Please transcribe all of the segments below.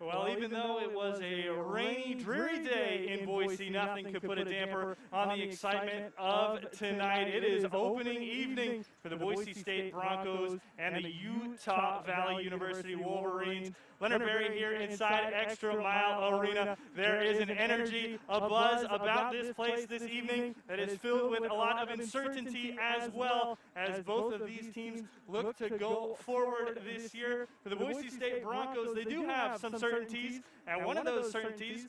Well, even though it was a rainy, dreary day in Boise, nothing could put a damper on the excitement of tonight. It is opening evening for the Boise State Broncos and the Utah Valley University Wolverines. Leonard Berry here inside ExtraMile Arena. There is an energy, a buzz about this place this evening that is filled with a lot of uncertainty as well as both of these teams look to go forward this year. For the Boise State Broncos, they do have some certainties, and one of those certainties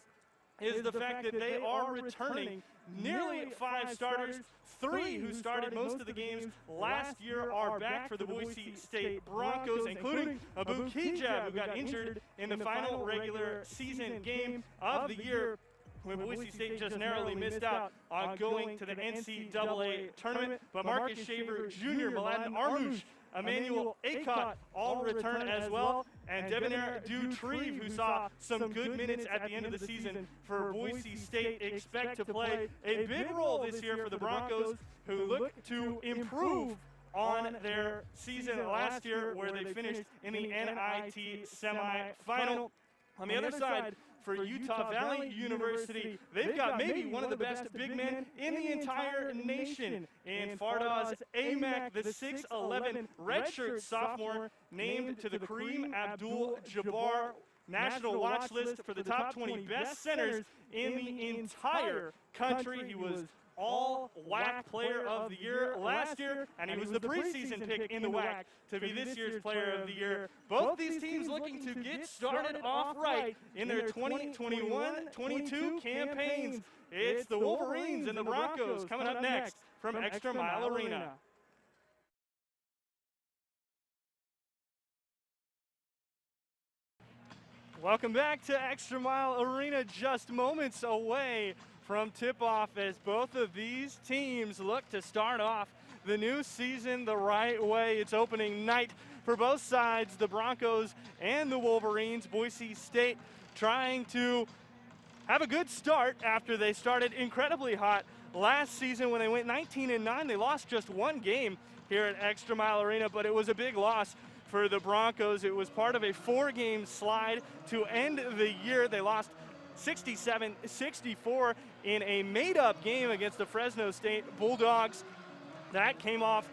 is the fact that they are returning nearly 5 starters. 3 who started most of the games last year are back for the Boise State Broncos, including Abu Kijab, who got injured in the final regular season game of the year, when Boise State just narrowly missed out on going to the NCAA tournament. But Marcus Shaver Jr., Mladen Armouche, Emmanuel Acott all return as well, and Debonair Dutrieve, who saw some good minutes at the end of the season for Boise State, expect to play a big role this year for the Broncos, who look to improve on their season last year, where they finished in the NIT semifinal. On the other side, for Utah Valley University, they've got maybe one of the best big men in the entire nation in Fardaws Aimaq, the 6'11" redshirt sophomore, named to the Kareem Abdul-Jabbar National Watch List for the top 20 best centers in the entire country. He was all WAC Player of the Year last year, and he was the preseason pick in the WAC to be this year's Player of the Year. Both these teams looking to get started off right in their 2021-22 campaigns. It's the Wolverines and the Broncos coming up next from ExtraMile Arena. Welcome back to ExtraMile Arena, just moments away from tip-off as both of these teams look to start off the new season the right way. It's opening night for both sides, the Broncos and the Wolverines. Boise State trying to have a good start after they started incredibly hot last season when they went 19-9. They lost just 1 game here at ExtraMile Arena, but it was a big loss for the Broncos. It was part of a 4-game slide to end the year. They lost 67-64 in a made-up game against the Fresno State Bulldogs. That came off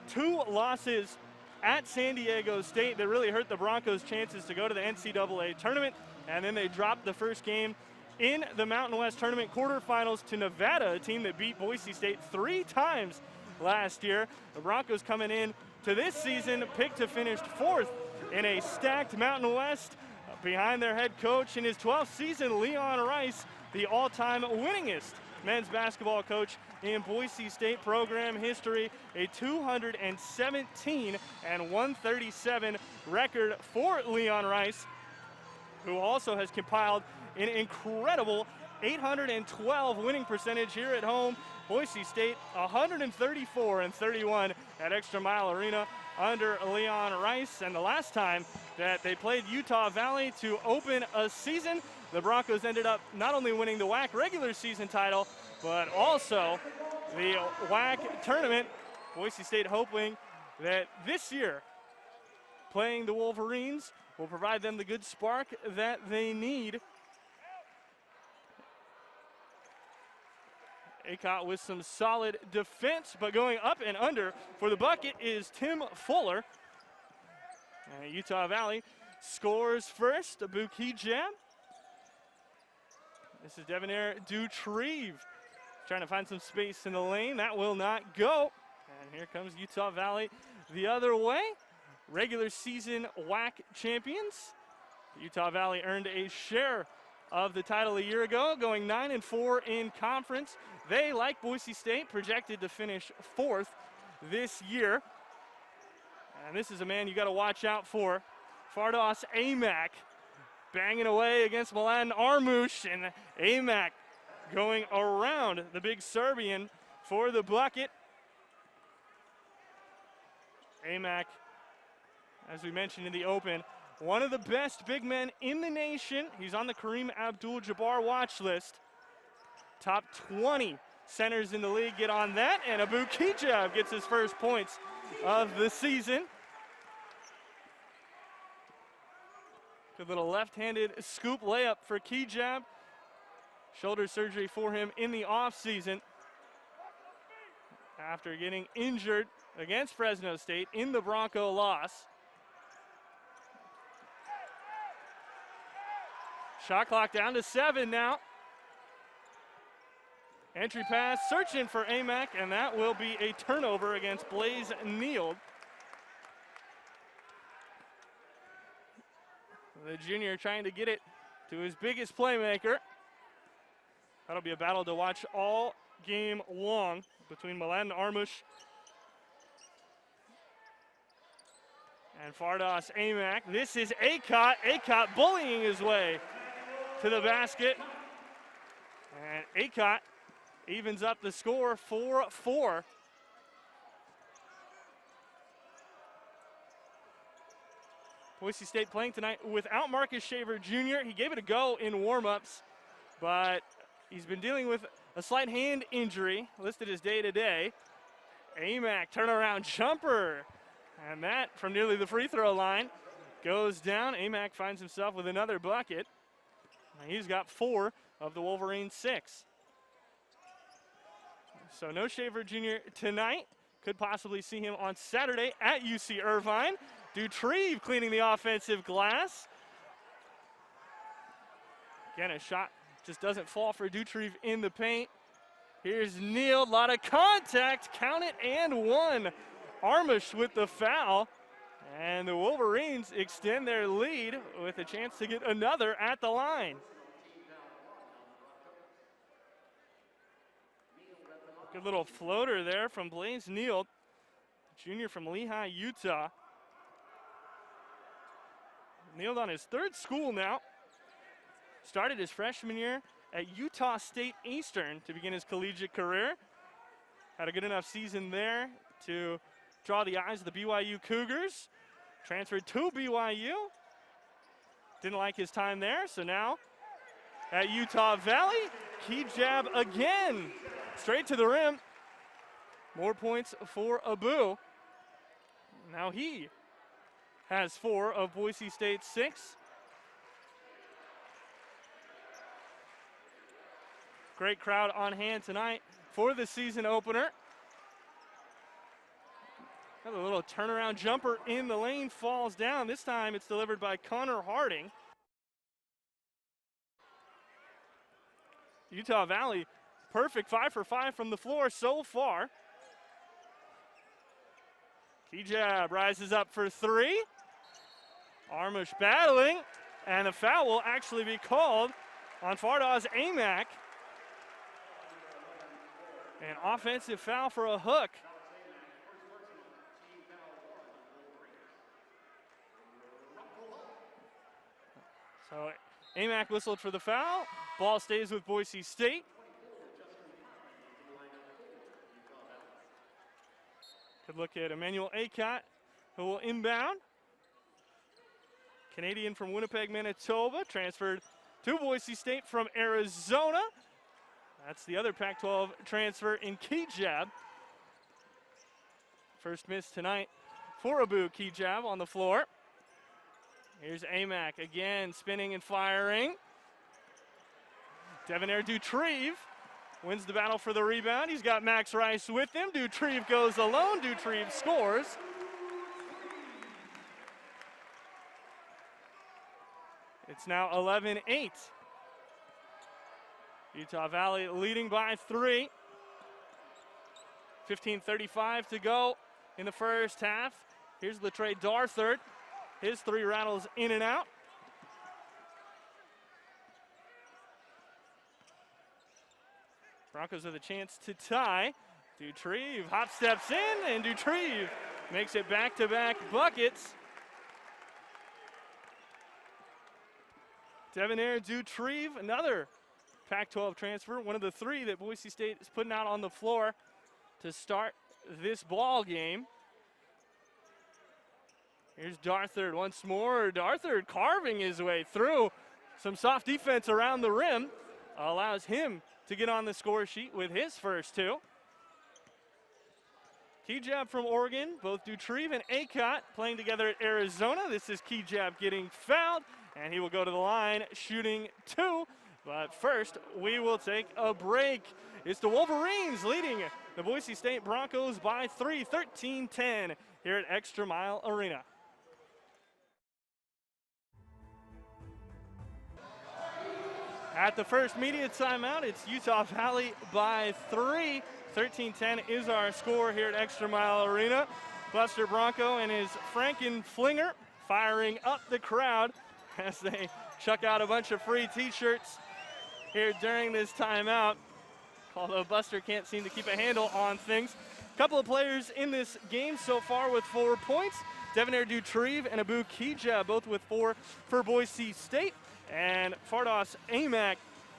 2 losses at San Diego State that really hurt the Broncos' chances to go to the NCAA tournament, and then they dropped the first game in the Mountain West Tournament quarterfinals to Nevada, a team that beat Boise State 3 times last year. The Broncos coming in to this season picked to finish 4th in a stacked Mountain West, behind their head coach in his 12th season, Leon Rice, the all-time winningest men's basketball coach in Boise State program history. A 217-137 record for Leon Rice, who also has compiled an incredible 812 winning percentage here at home. Boise State 134-31 at ExtraMile Arena under Leon Rice. And the last time that they played Utah Valley to open a season, the Broncos ended up not only winning the WAC regular season title, but also the WAC tournament. Boise State hoping that this year playing the Wolverines will provide them the good spark that they need. Acott with some solid defense, but going up and under for the bucket is Tim Fuller. And Utah Valley scores first, Abu Kijab. This is Debonair Dutrieve trying to find some space in the lane. That will not go. And here comes Utah Valley the other way. Regular season WAC champions. Utah Valley earned a share of the title a year ago, going 9-4 in conference. They, like Boise State, projected to finish 4th this year. And this is a man you got to watch out for. Fardaws Aimaq banging away against Mladen Armouche, and Aimaq going around the big Serbian for the bucket. Aimaq, as we mentioned in the open, one of the best big men in the nation. He's on the Kareem Abdul-Jabbar watch list. Top 20 centers in the league get on that, and Abu Kijab gets his first points of the season. Good little left-handed scoop layup for Kijab. Shoulder surgery for him in the offseason after getting injured against Fresno State in the Bronco loss. Shot clock down to 7 now. Entry pass, searching for Amack, and that will be a turnover against Blaze Neild. The junior trying to get it to his biggest playmaker. That'll be a battle to watch all game long between Mladen Armush and Fardas Amack. This is Acott. Acott bullying his way to the basket. And Acott evens up the score 4-4. Boise State playing tonight without Marcus Shaver Jr. He gave it a go in warm-ups, but he's been dealing with a slight hand injury, listed as day-to-day. Amack turnaround jumper, and that from nearly the free throw line goes down. Amack finds himself with another bucket. He's got 4 of the Wolverines' 6. So no Shaver Jr. tonight. Could possibly see him on Saturday at UC Irvine. Dutrieve cleaning the offensive glass. Again, a shot just doesn't fall for Dutrieve in the paint. Here's Neal, a lot of contact, count it, and 1. Armush with the foul. And the Wolverines extend their lead with a chance to get another at the line. Good little floater there from Blaze Neild, junior from Lehigh, Utah. Neild on his 3rd school now. Started his freshman year at Utah State Eastern to begin his collegiate career. Had a good enough season there to draw the eyes of the BYU Cougars. Transferred to BYU. Didn't like his time there, so now at Utah Valley, Kijab again. Straight to the rim. More points for Abu. Now he has 4 of Boise State's 6. Great crowd on hand tonight for the season opener. Another little turnaround jumper in the lane, falls down. This time it's delivered by Connor Harding. Utah Valley, perfect 5 for 5 from the floor so far. Kijab rises up for 3. Armush battling, and a foul will actually be called on Fardas Amack. An offensive foul for a hook. So Amack whistled for the foul. Ball stays with Boise State. Good look at Emmanuel Acott, who will inbound. Canadian from Winnipeg, Manitoba, transferred to Boise State from Arizona. That's the other Pac-12 transfer in Kijab. First miss tonight for Abu Kijab on the floor. Here's Amack again, spinning and firing. Devonair Dutrieve wins the battle for the rebound. He's got Max Rice with him. Dutrieve goes alone. Dutrieve scores. It's now 11-8. Utah Valley leading by 3. 15:35 to go in the first half. Here's Latrey Darthard. His 3 rattles in and out. Broncos have a chance to tie. Dutrieve hop steps in, and Dutrieve makes it back-to-back buckets. Devonair Dutrieve, another Pac-12 transfer, one of the 3 that Boise State is putting out on the floor to start this ball game. Here's Darthard once more. Darthard carving his way through some soft defense around the rim. Allows him to get on the score sheet with his first 2. Key jab from Oregon, both Dutrieve and Acott playing together at Arizona. This is Key jab getting fouled, and he will go to the line shooting 2. But first, we will take a break. It's the Wolverines leading the Boise State Broncos by 3, 13-10 here at ExtraMile Arena. At the first media timeout, it's Utah Valley by 3. 13-10 is our score here at ExtraMile Arena. Buster Bronco and his Frankenflinger firing up the crowd as they chuck out a bunch of free t-shirts here during this timeout. Although Buster can't seem to keep a handle on things. A couple of players in this game so far with 4 points. Devonair Dutrieve and Abu Kija both with 4 for Boise State. And Fardos Amac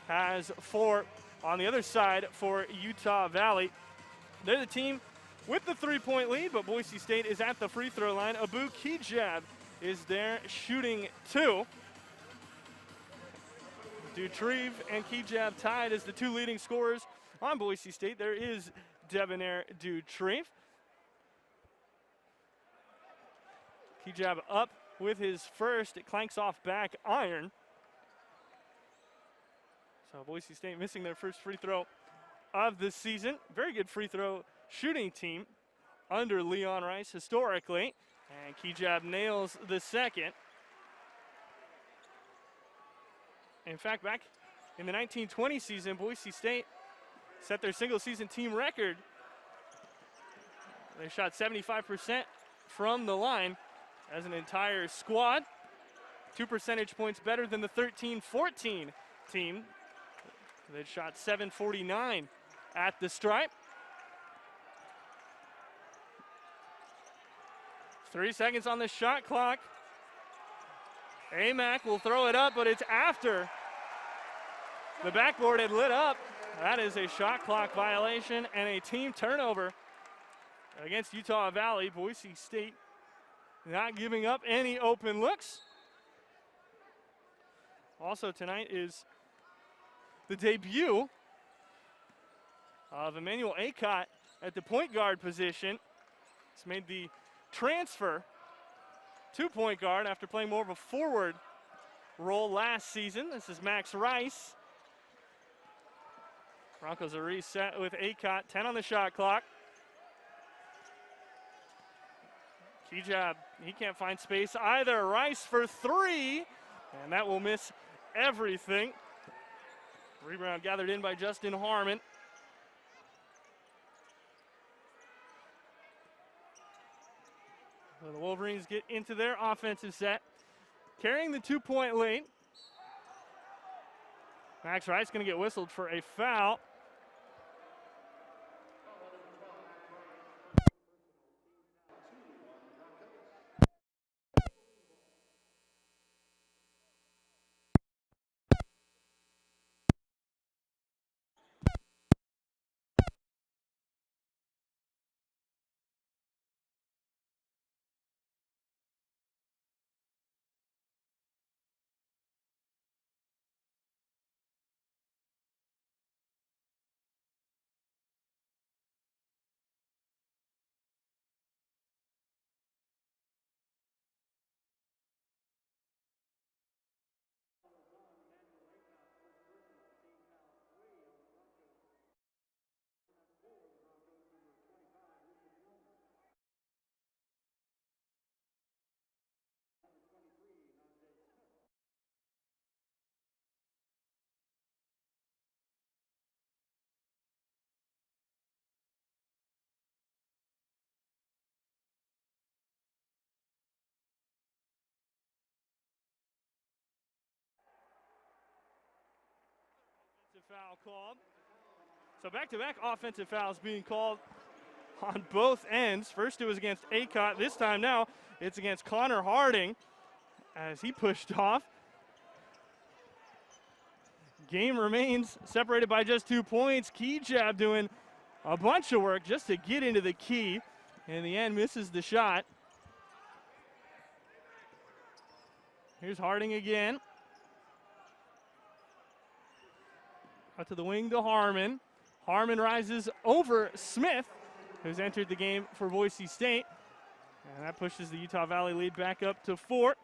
has 4 on the other side for Utah Valley. They're the team with the 3-point lead, but Boise State is at the free throw line. Abu Kijab is there shooting 2. Dutrieve and Kijab tied as the 2 leading scorers on Boise State. There is Debonair Dutrieve. Kijab up with his first. It clanks off back iron. So Boise State missing their first free throw of the season. Very good free throw shooting team under Leon Rice historically. And Kijab nails the second. In fact, back in the 1920 season, Boise State set their single season team record. They shot 75% from the line as an entire squad. 2 percentage points better than the 13-14 team. They shot 749 at the stripe. 3 seconds on the shot clock. Amac will throw it up, but it's after the backboard had lit up. That is a shot clock violation and a team turnover against Utah Valley. Boise State not giving up any open looks. Also tonight is the debut of Emmanuel Acott at the point guard position. He's made the transfer to point guard after playing more of a forward role last season. This is Max Rice. Broncos are reset with Acott, 10 on the shot clock. Kijab, he can't find space either. Rice for 3, and that will miss everything. Rebound gathered in by Justin Harmon. So the Wolverines get into their offensive set, carrying the 2-point lead. Max Rice going to get whistled for a foul. Foul called. So back-to-back offensive fouls being called on both ends. First it was against Acott. This time now it's against Connor Harding as he pushed off. Game remains separated by just 2 points. Kijab doing a bunch of work just to get into the key. In the end, misses the shot. Here's Harding again. Out to the wing to Harmon. Harmon rises over Smith. who's entered the game for Boise State. And that pushes the Utah Valley lead back up to 4.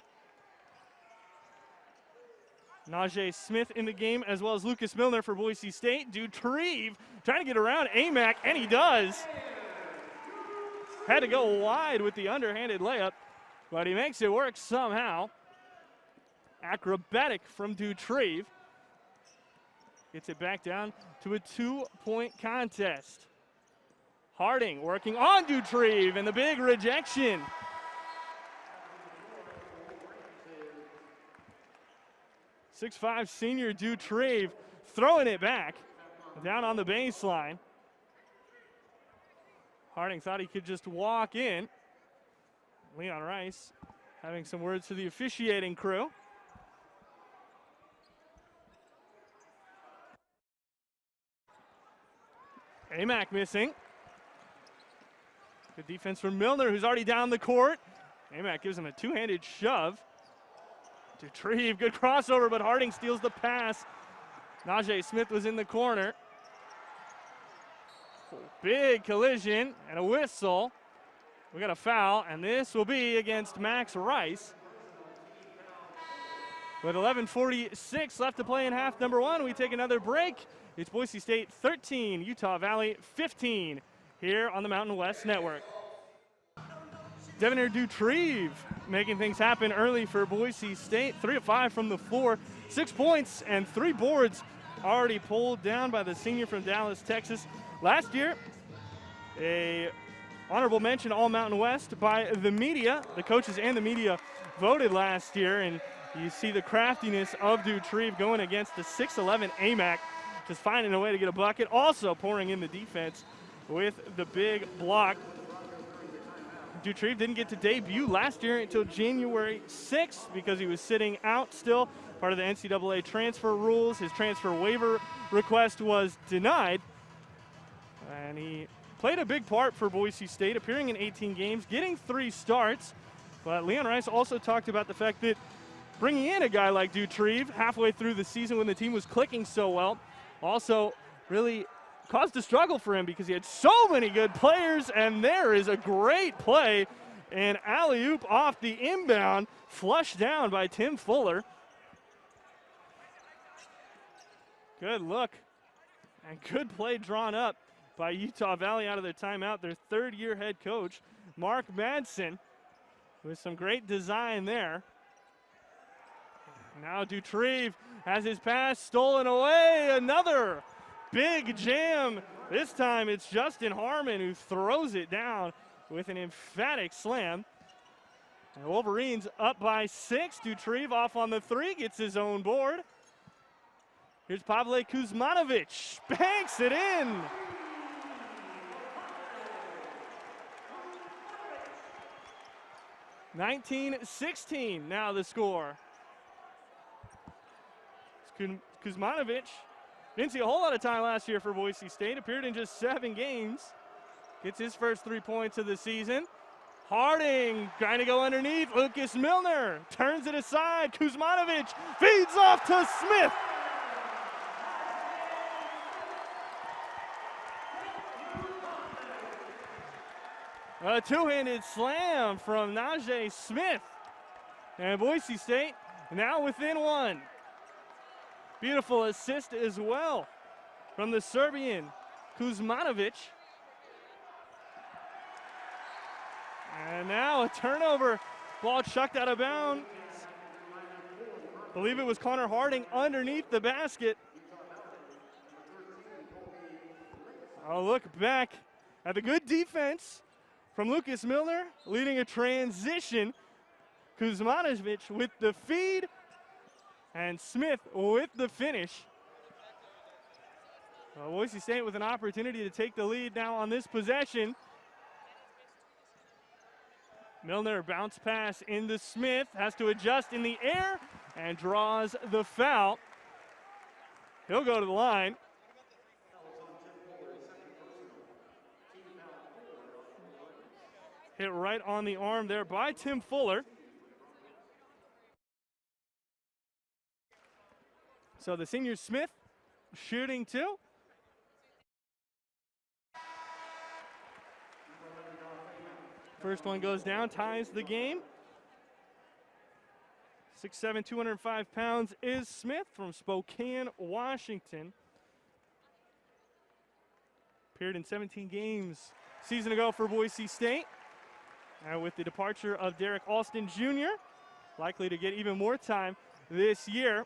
Najee Smith in the game, as well as Lucas Milner for Boise State. Dutrieve trying to get around Amac, and he does. Had to go wide with the underhanded layup, but he makes it work somehow. Acrobatic from Dutrieve. Gets it back down to a 2-point contest. Harding working on Dutrieve, and the big rejection. .6'5" senior Dutrieve throwing it back down on the baseline. Harding thought he could just walk in. Leon Rice having some words to the officiating crew. Amac missing. Good defense from Milner, who's already down the court. Amac gives him a two-handed shove. Dutrieve, good crossover, but Harding steals the pass. Najee Smith was in the corner. Big collision and a whistle. We got a foul, and this will be against Max Rice. With 11:46 left to play in half number 1, we take another break. It's Boise State 13, Utah Valley 15, here on the Mountain West Network. Devonair Dutrieve making things happen early for Boise State. 3 of 5 from the floor, 6 points and 3 boards already pulled down by the senior from Dallas, Texas. Last year, a honorable mention All Mountain West by the media. The coaches and the media voted last year, and you see the craftiness of Dutrieve going against the 6'11" Amac, just finding a way to get a bucket, also pouring in the defense with the big block. Dutrieve didn't get to debut last year until January 6th because he was sitting out still, part of the NCAA transfer rules. His transfer waiver request was denied, and he played a big part for Boise State, appearing in 18 games, getting 3 starts. But Leon Rice also talked about the fact that bringing in a guy like Dutrieve halfway through the season when the team was clicking so well also really caused a struggle for him because he had so many good players, and there is a great play, an alley-oop off the inbound, flushed down by Tim Fuller. Good look and good play drawn up by Utah Valley out of their timeout. Their third-year head coach, Mark Madsen, with some great design there. Now Dutrieve has his pass stolen away. Another big jam. This time it's Justin Harmon who throws it down with an emphatic slam. And Wolverines up by 6. Dutrieve off on the 3, gets his own board. Here's Pavle Kuzmanovic, banks it in. (19-16) now the score. Kuzmanovic didn't see a whole lot of time last year for Boise State, appeared in just 7 games. Gets his first 3 points of the season. Harding trying to go underneath. Lucas Milner turns it aside. Kuzmanovic feeds off to Smith. A two-handed slam from Najee Smith. And Boise State now within 1. Beautiful assist as well from the Serbian Kuzmanovic. And now a turnover. Ball chucked out of bounds. I believe it was Connor Harding underneath the basket. I'll look back at the good defense from Lucas Milner, leading a transition. Kuzmanovic with the feed, and Smith with the finish. Boise State with an opportunity to take the lead now on this possession. Milner bounce pass into Smith, has to adjust in the air and draws the foul. He'll go to the line. Hit right on the arm there by Tim Fuller. So the senior Smith shooting 2. First one goes down, ties the game. 6'7", 205 pounds is Smith from Spokane, Washington. Appeared in 17 games a season ago for Boise State. And with the departure of Derek Alston Jr., likely to get even more time this year.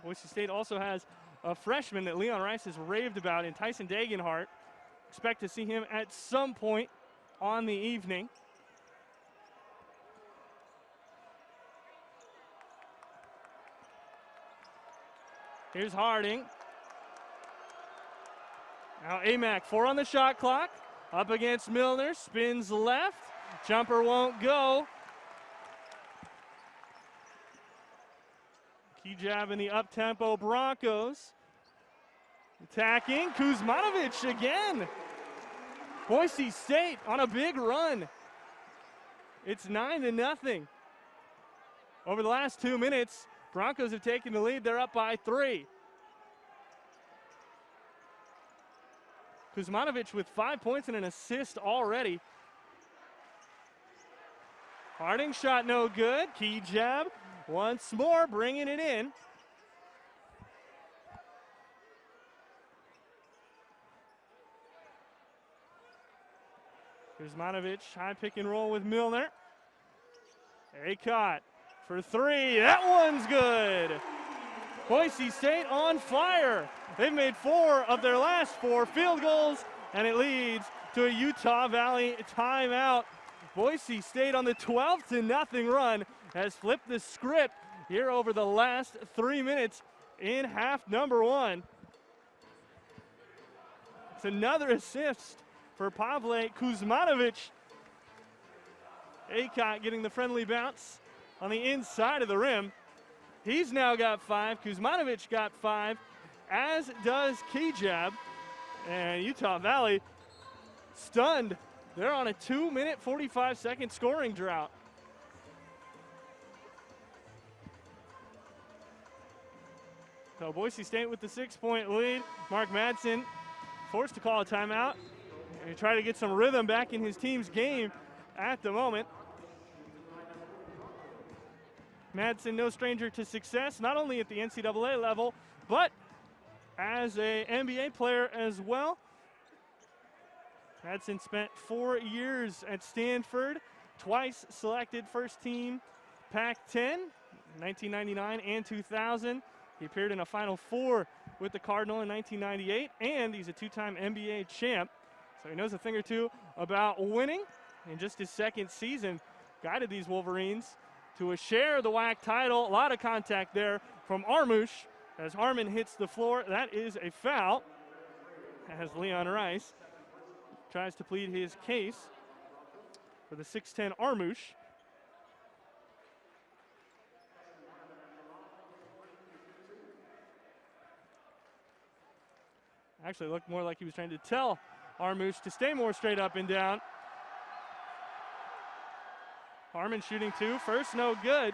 Boise State also has a freshman that Leon Rice has raved about in Tyson Dagenhart. Expect to see him at some point on the evening. Here's Harding. Now Amack, 4 on the shot clock. Up against Milner, spins left. Jumper won't go. Key jab in the up-tempo Broncos. Attacking, Kuzmanovic again. Boise State on a big run. It's 9-0. Over the last 2 minutes, Broncos have taken the lead. They're up by 3. Kuzmanovic with 5 points and an assist already. Harding shot no good. Key jab once more, bringing it in. Kuzmanovic, high pick and roll with Milner. Acott for 3. That one's good. Boise State on fire. They've made 4 of their last 4 field goals, and it leads to a Utah Valley timeout. Boise State on the 12-0 run has flipped the script here over the last 3 minutes in half number 1. It's another assist for Pavle Kuzmanovic. Acott getting the friendly bounce on the inside of the rim. He's now got 5. Kuzmanovic got 5, as does Kejab. And Utah Valley stunned. They're on a 2-minute, 45-second scoring drought. So Boise State with the 6-point lead. Mark Madsen forced to call a timeout and try to get some rhythm back in his team's game at the moment. Madsen, no stranger to success, not only at the NCAA level, but as an NBA player as well. Madsen spent 4 years at Stanford, twice selected first team Pac-10, 1999 and 2000. He appeared in a Final Four with the Cardinal in 1998, and he's a 2-time NBA champ. So he knows a thing or two about winning. In just his second season, guided these Wolverines to a share of the WAC title. A lot of contact there from Armush as Harmon hits the floor. That is a foul, as Leon Rice tries to plead his case for the 6'10 Armush. Actually looked more like he was trying to tell Armush to stay more straight up and down. Harmon shooting 2, first no good.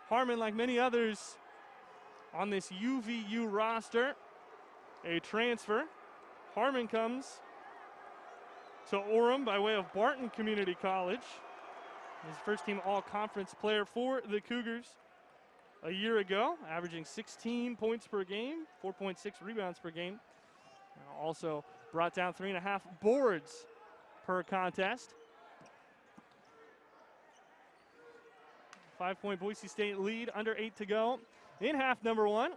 Harmon, like many others on this UVU roster, a transfer. Harmon comes to Orem by way of Barton Community College. His first team all-conference player for the Cougars a year ago, averaging 16 points per game, 4.6 rebounds per game. Also brought down 3.5 boards per contest. 5-point Boise State lead, under 8 to go in half number 1.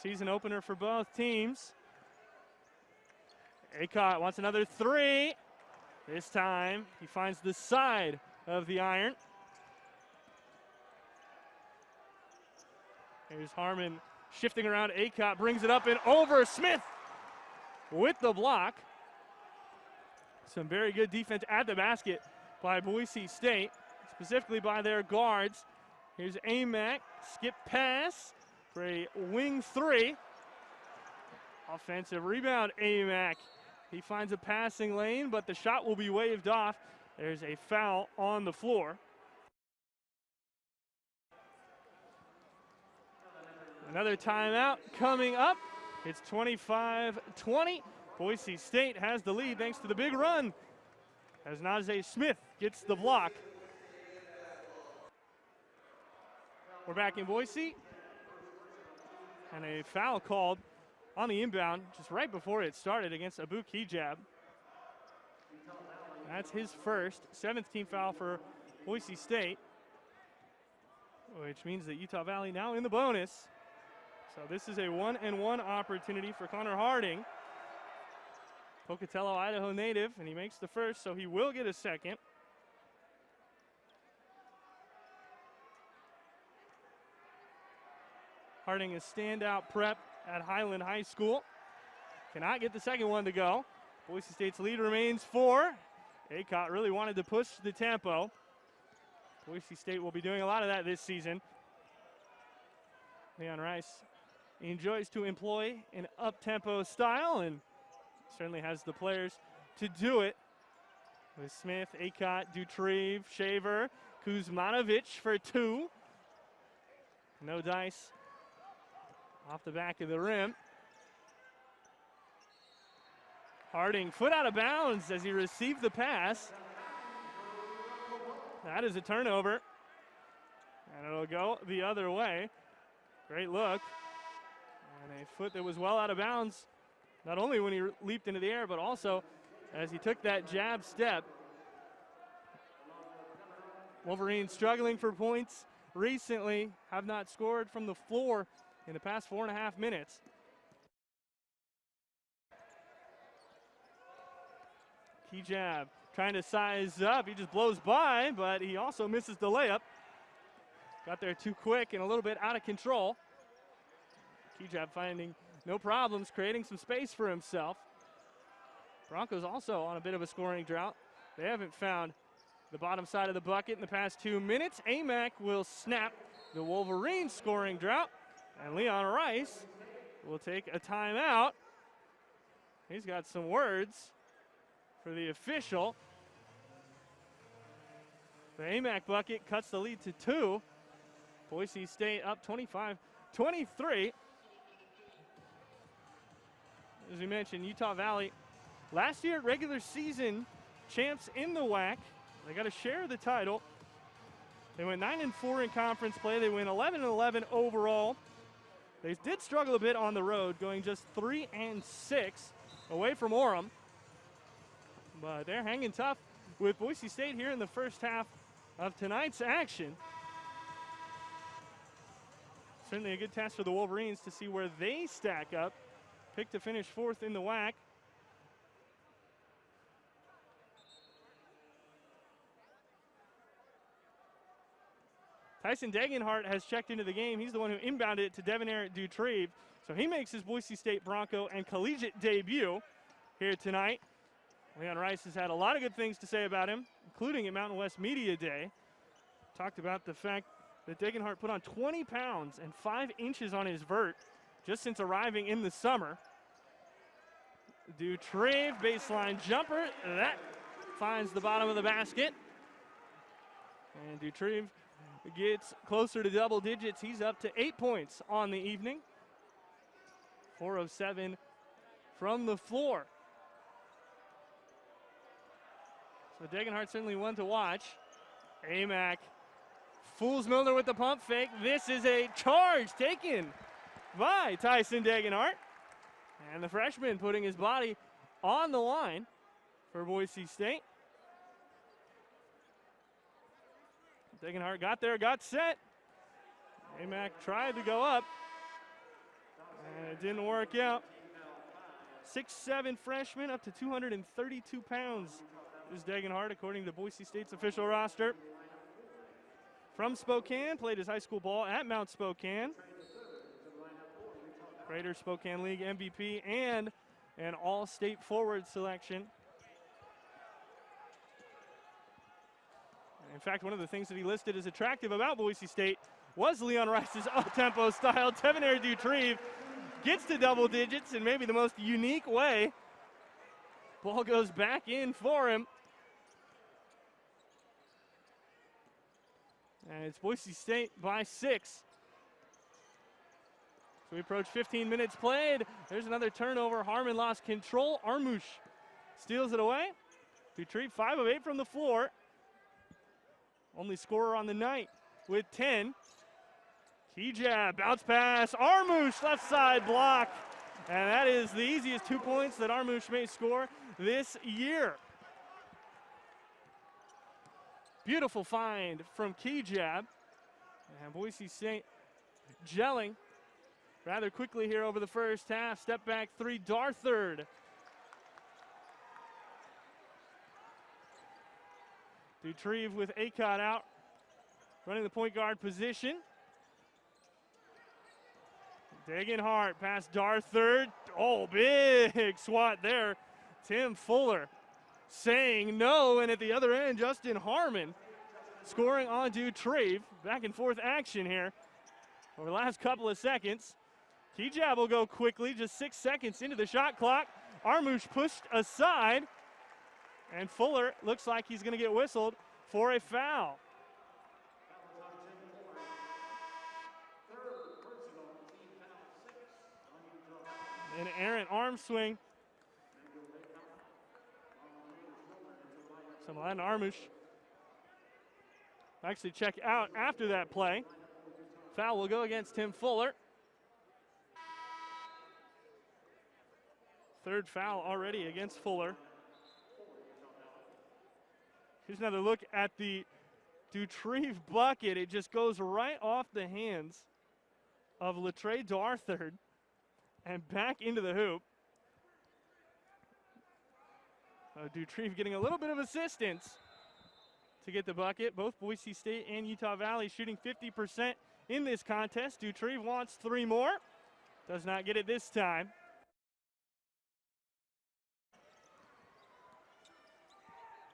Season opener for both teams. Acott wants another 3. This time he finds the side of the iron. Here's Harmon shifting around. Acott brings it up and over. Smith with the block. Some very good defense at the basket by Boise State, specifically by their guards. Here's Amack, skip pass for a wing 3. Offensive rebound, Amack. He finds a passing lane, but the shot will be waved off. There's a foul on the floor. Another timeout coming up It's 25-20. Boise State has the lead thanks to the big run as Najee Smith gets the block. We're back in Boise. And a foul called on the inbound just right before it started against Abu Kijab. That's his first, 7th team foul for Boise State, which means that Utah Valley now in the bonus. So this is a 1-and-1 opportunity for Connor Harding. Pocatello, Idaho native, and he makes the first, so he will get a second. Harding is standout prep at Highland High School. Cannot get the second one to go. Boise State's lead remains 4. Acott really wanted to push the tempo. Boise State will be doing a lot of that this season. Leon Rice enjoys to employ an up-tempo style and certainly has the players to do it. With Smith, Acott, Dutrieve, Shaver, Kuzmanovic for 2. No dice off the back of the rim. Harding, foot out of bounds as he received the pass. That is a turnover. And it'll go the other way. Great look. And a foot that was well out of bounds, not only when he leaped into the air, but also as he took that jab step. Wolverines struggling for points recently, have not scored from the floor in the past 4.5 minutes. Kijab trying to size up. He just blows by, but he also misses the layup. Got there too quick and a little bit out of control. Kijab finding no problems, creating some space for himself. Broncos also on a bit of a scoring drought. They haven't found the bottom side of the bucket in the past 2 minutes. AMAC will snap the Wolverines scoring drought, and Leon Rice will take a timeout. He's got some words for the official. The AMAC bucket cuts the lead to 2. Boise State up 25-23. As we mentioned, Utah Valley last year regular season champs in the WAC. They got to share the title. They went 9-4 in conference play. They went 11-11 overall. They did struggle a bit on the road, going just 3-6 away from Orem. But they're hanging tough with Boise State here in the first half of tonight's action. Certainly a good test for the Wolverines to see where they stack up. Picked to finish 4th in the WAC. Tyson Degenhart has checked into the game. He's the one who inbounded it to Devonair Dutrieve. So he makes his Boise State Bronco and collegiate debut here tonight. Leon Rice has had a lot of good things to say about him, including at Mountain West Media Day. Talked about the fact that Degenhart put on 20 pounds and 5 inches on his vert just since arriving in the summer. Dutrieve, baseline jumper. That finds the bottom of the basket. And Dutrieve gets closer to double digits. He's up to 8 points on the evening. 4 of 7 from the floor. So Degenhart certainly one to watch. AMAC fools Milner with the pump fake. This is a charge taken by Tyson Degenhart. And the freshman putting his body on the line for Boise State. Degenhart got there, got set. AMAC tried to go up, and it didn't work out. 6'7" freshman, up to 232 pounds is Degenhart, according to Boise State's official roster. From Spokane, played his high school ball at Mount Spokane. Greater Spokane League MVP and an all-state forward selection. In fact, one of the things that he listed as attractive about Boise State was Leon Rice's up-tempo style. Devonair Dutrieve gets to double digits in maybe the most unique way. Ball goes back in for him. And it's Boise State by 6. we approach 15 minutes played. There's another turnover. Harmon lost control. Armouche steals it away. Dutrieve 5 of 8 from the floor. Only scorer on the night with 10. Key jab, bounce pass. Armouche left side block. And that is the easiest 2 points that Armouche may score this year. Beautiful find from Key jab. And Boise State gelling rather quickly here over the first half. Step back 3, Darthard. Dutrieve with Acott out, running the point guard position. Digging hard past Darthard. Oh, big swat there. Tim Fuller saying no, and at the other end, Justin Harmon scoring on Dutrieve. Back and forth action here over the last couple of seconds. Key jab will go quickly, just 6 seconds into the shot clock. Armouche pushed aside, and Fuller looks like he's going to get whistled for a foul. An errant arm swing. So Milan Armouche actually check out after that play. Foul will go against Tim Fuller. Third foul already against Fuller. Here's another look at the Dutrieve bucket. It just goes right off the hands of Latre Darthard and back into the hoop. Dutrieve getting a little bit of assistance to get the bucket. Both Boise State and Utah Valley shooting 50% in this contest. Dutrieve wants 3 more. Does not get it this time.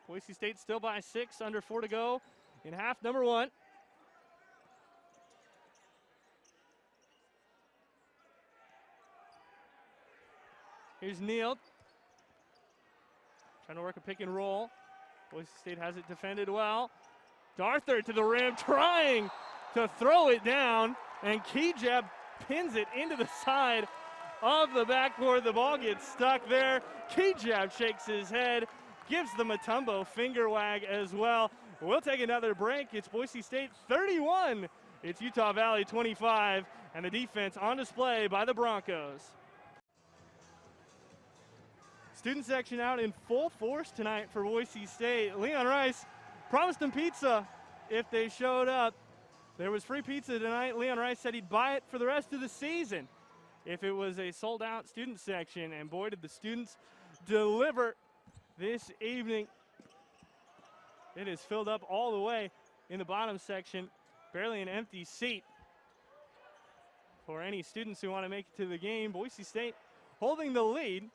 Boise State still by 6, under 4 to go in half number 1. Here's Neal. Trying to work a pick and roll. Boise State has it defended well. Darthard to the rim, trying to throw it down, and Key jab pins it into the side of the backboard. The ball gets stuck there. Key jab shakes his head, gives the Matumbo finger wag as well. We'll take another break. It's Boise State 31. It's Utah Valley 25, and the defense on display by the Broncos. Student section out in full force tonight for Boise State. Leon Rice promised them pizza if they showed up. There was free pizza tonight. Leon Rice said he'd buy it for the rest of the season if it was a sold-out student section, and boy, did the students deliver this evening. It is filled up all the way in the bottom section. Barely an empty seat for any students who want to make it to the game. Boise State holding the lead.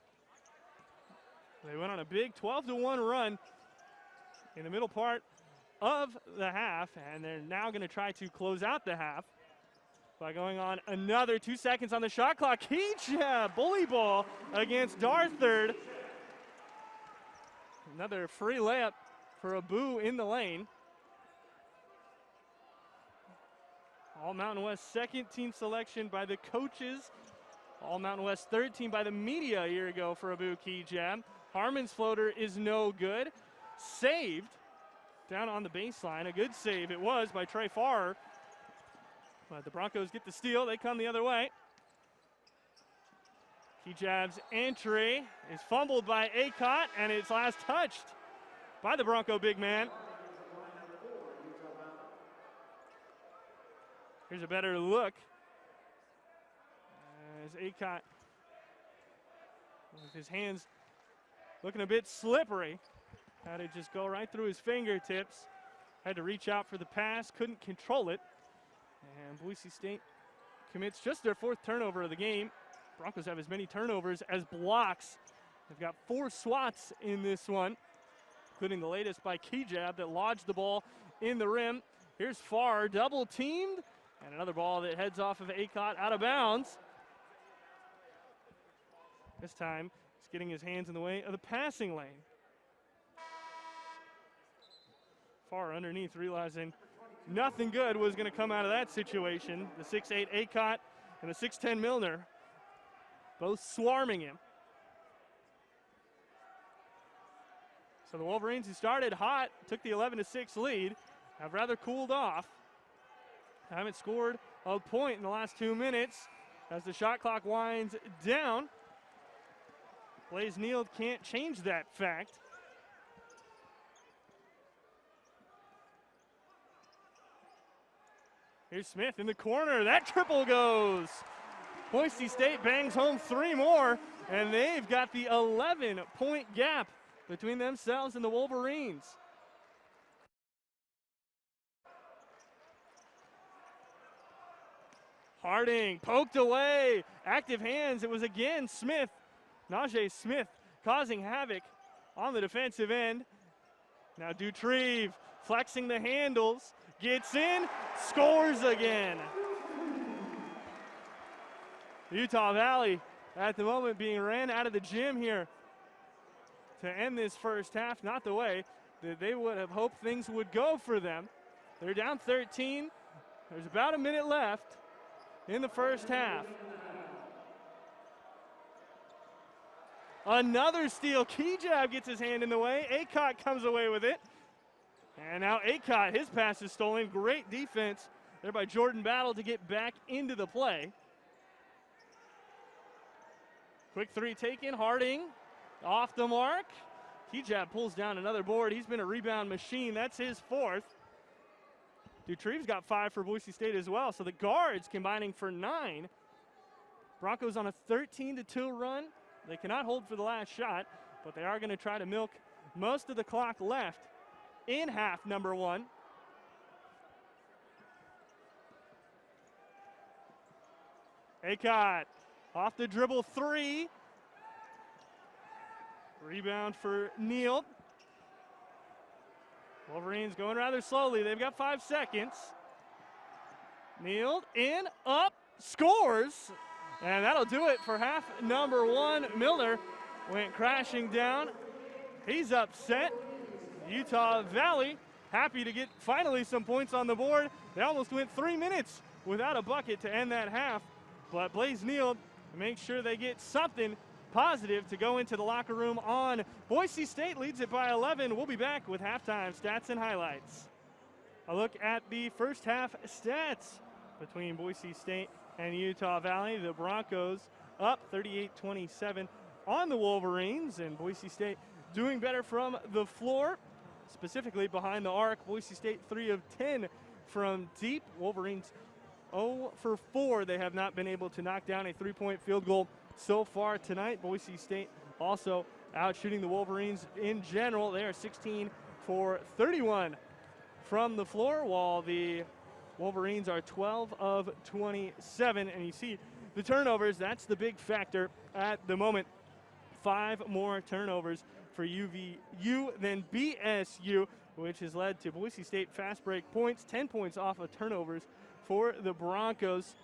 They went on a big 12-1 run in the middle part of the half, and they're now going to try to close out the half by going on another 2 seconds on the shot clock. Key jab, bully ball against Darthard. Another free layup for Abu in the lane. All Mountain West second team selection by the coaches. All Mountain West third team by the media a year ago for Abu Key jab. Harmon's floater is no good. Saved down on the baseline. A good save it was by Trey Farr. But the Broncos get the steal. They come the other way. Key jab's entry is fumbled by Acott, and it's last touched by the Bronco big man. Here's a better look as Acott, with his hands looking a bit slippery, had it just go right through his fingertips. Had to reach out for the pass, couldn't control it. And Boise State commits just their 4th turnover of the game. Broncos have as many turnovers as blocks. They've got 4 swats in this one, including the latest by Key jab that lodged the ball in the rim. Here's Farr, double teamed, and another ball that heads off of Acott out of bounds. This time, he's getting his hands in the way of the passing lane. Farr underneath, realizing nothing good was going to come out of that situation. The 6'8" Acott and the 6'10 Milner, both swarming him. So the Wolverines, who started hot, took the 11-6 lead, have rather cooled off. Haven't scored a point in the last 2 minutes as the shot clock winds down. Blaze Neal can't change that fact. Here's Smith in the corner. That triple goes. Boise State bangs home 3 more, and they've got the 11-point gap between themselves and the Wolverines. Harding poked away. Active hands. It was again Smith. Najee Smith causing havoc on the defensive end. Now Dutrieve flexing the handles. Gets in. Scores again. Utah Valley at the moment being ran out of the gym here to end this first half. Not the way that they would have hoped things would go for them. They're down 13. There's about a minute left in the first half. Another steal. Kejab gets his hand in the way. Acott comes away with it. And now Acott, his pass is stolen. Great defense there by Jordan Battle to get back into the play. Quick 3 taken. Harding off the mark. Kejab pulls down another board. He's been a rebound machine. That's his 4th. Dutrieve's got 5 for Boise State as well. So the guards combining for 9. Broncos on a 13-2 run. They cannot hold for the last shot, but they are going to try to milk most of the clock left in half number 1. Acott off the dribble 3. Rebound for Neal. Wolverines going rather slowly. They've got 5 seconds. Neal in, up, scores. And that'll do it for half number 1. Milner went crashing down. He's upset. Utah Valley happy to get finally some points on the board. They almost went 3 minutes without a bucket to end that half. But Blaze Neal makes sure they get something positive to go into the locker room on. Boise State leads it by 11. We'll be back with halftime stats and highlights. A look at the first half stats between Boise State and Utah Valley. The Broncos up 38-27 on the Wolverines, and Boise State doing better from the floor, specifically behind the arc. Boise State 3 of 10 from deep. Wolverines 0 for 4. They have not been able to knock down a 3-point field goal so far tonight. Boise State also out shooting the Wolverines in general. They are 16 for 31 from the floor, while the Wolverines are 12 of 27. And you see the turnovers, that's the big factor at the moment. 5 more turnovers for UVU than BSU, which has led to Boise State fast break points, 10 points off of turnovers for the Broncos.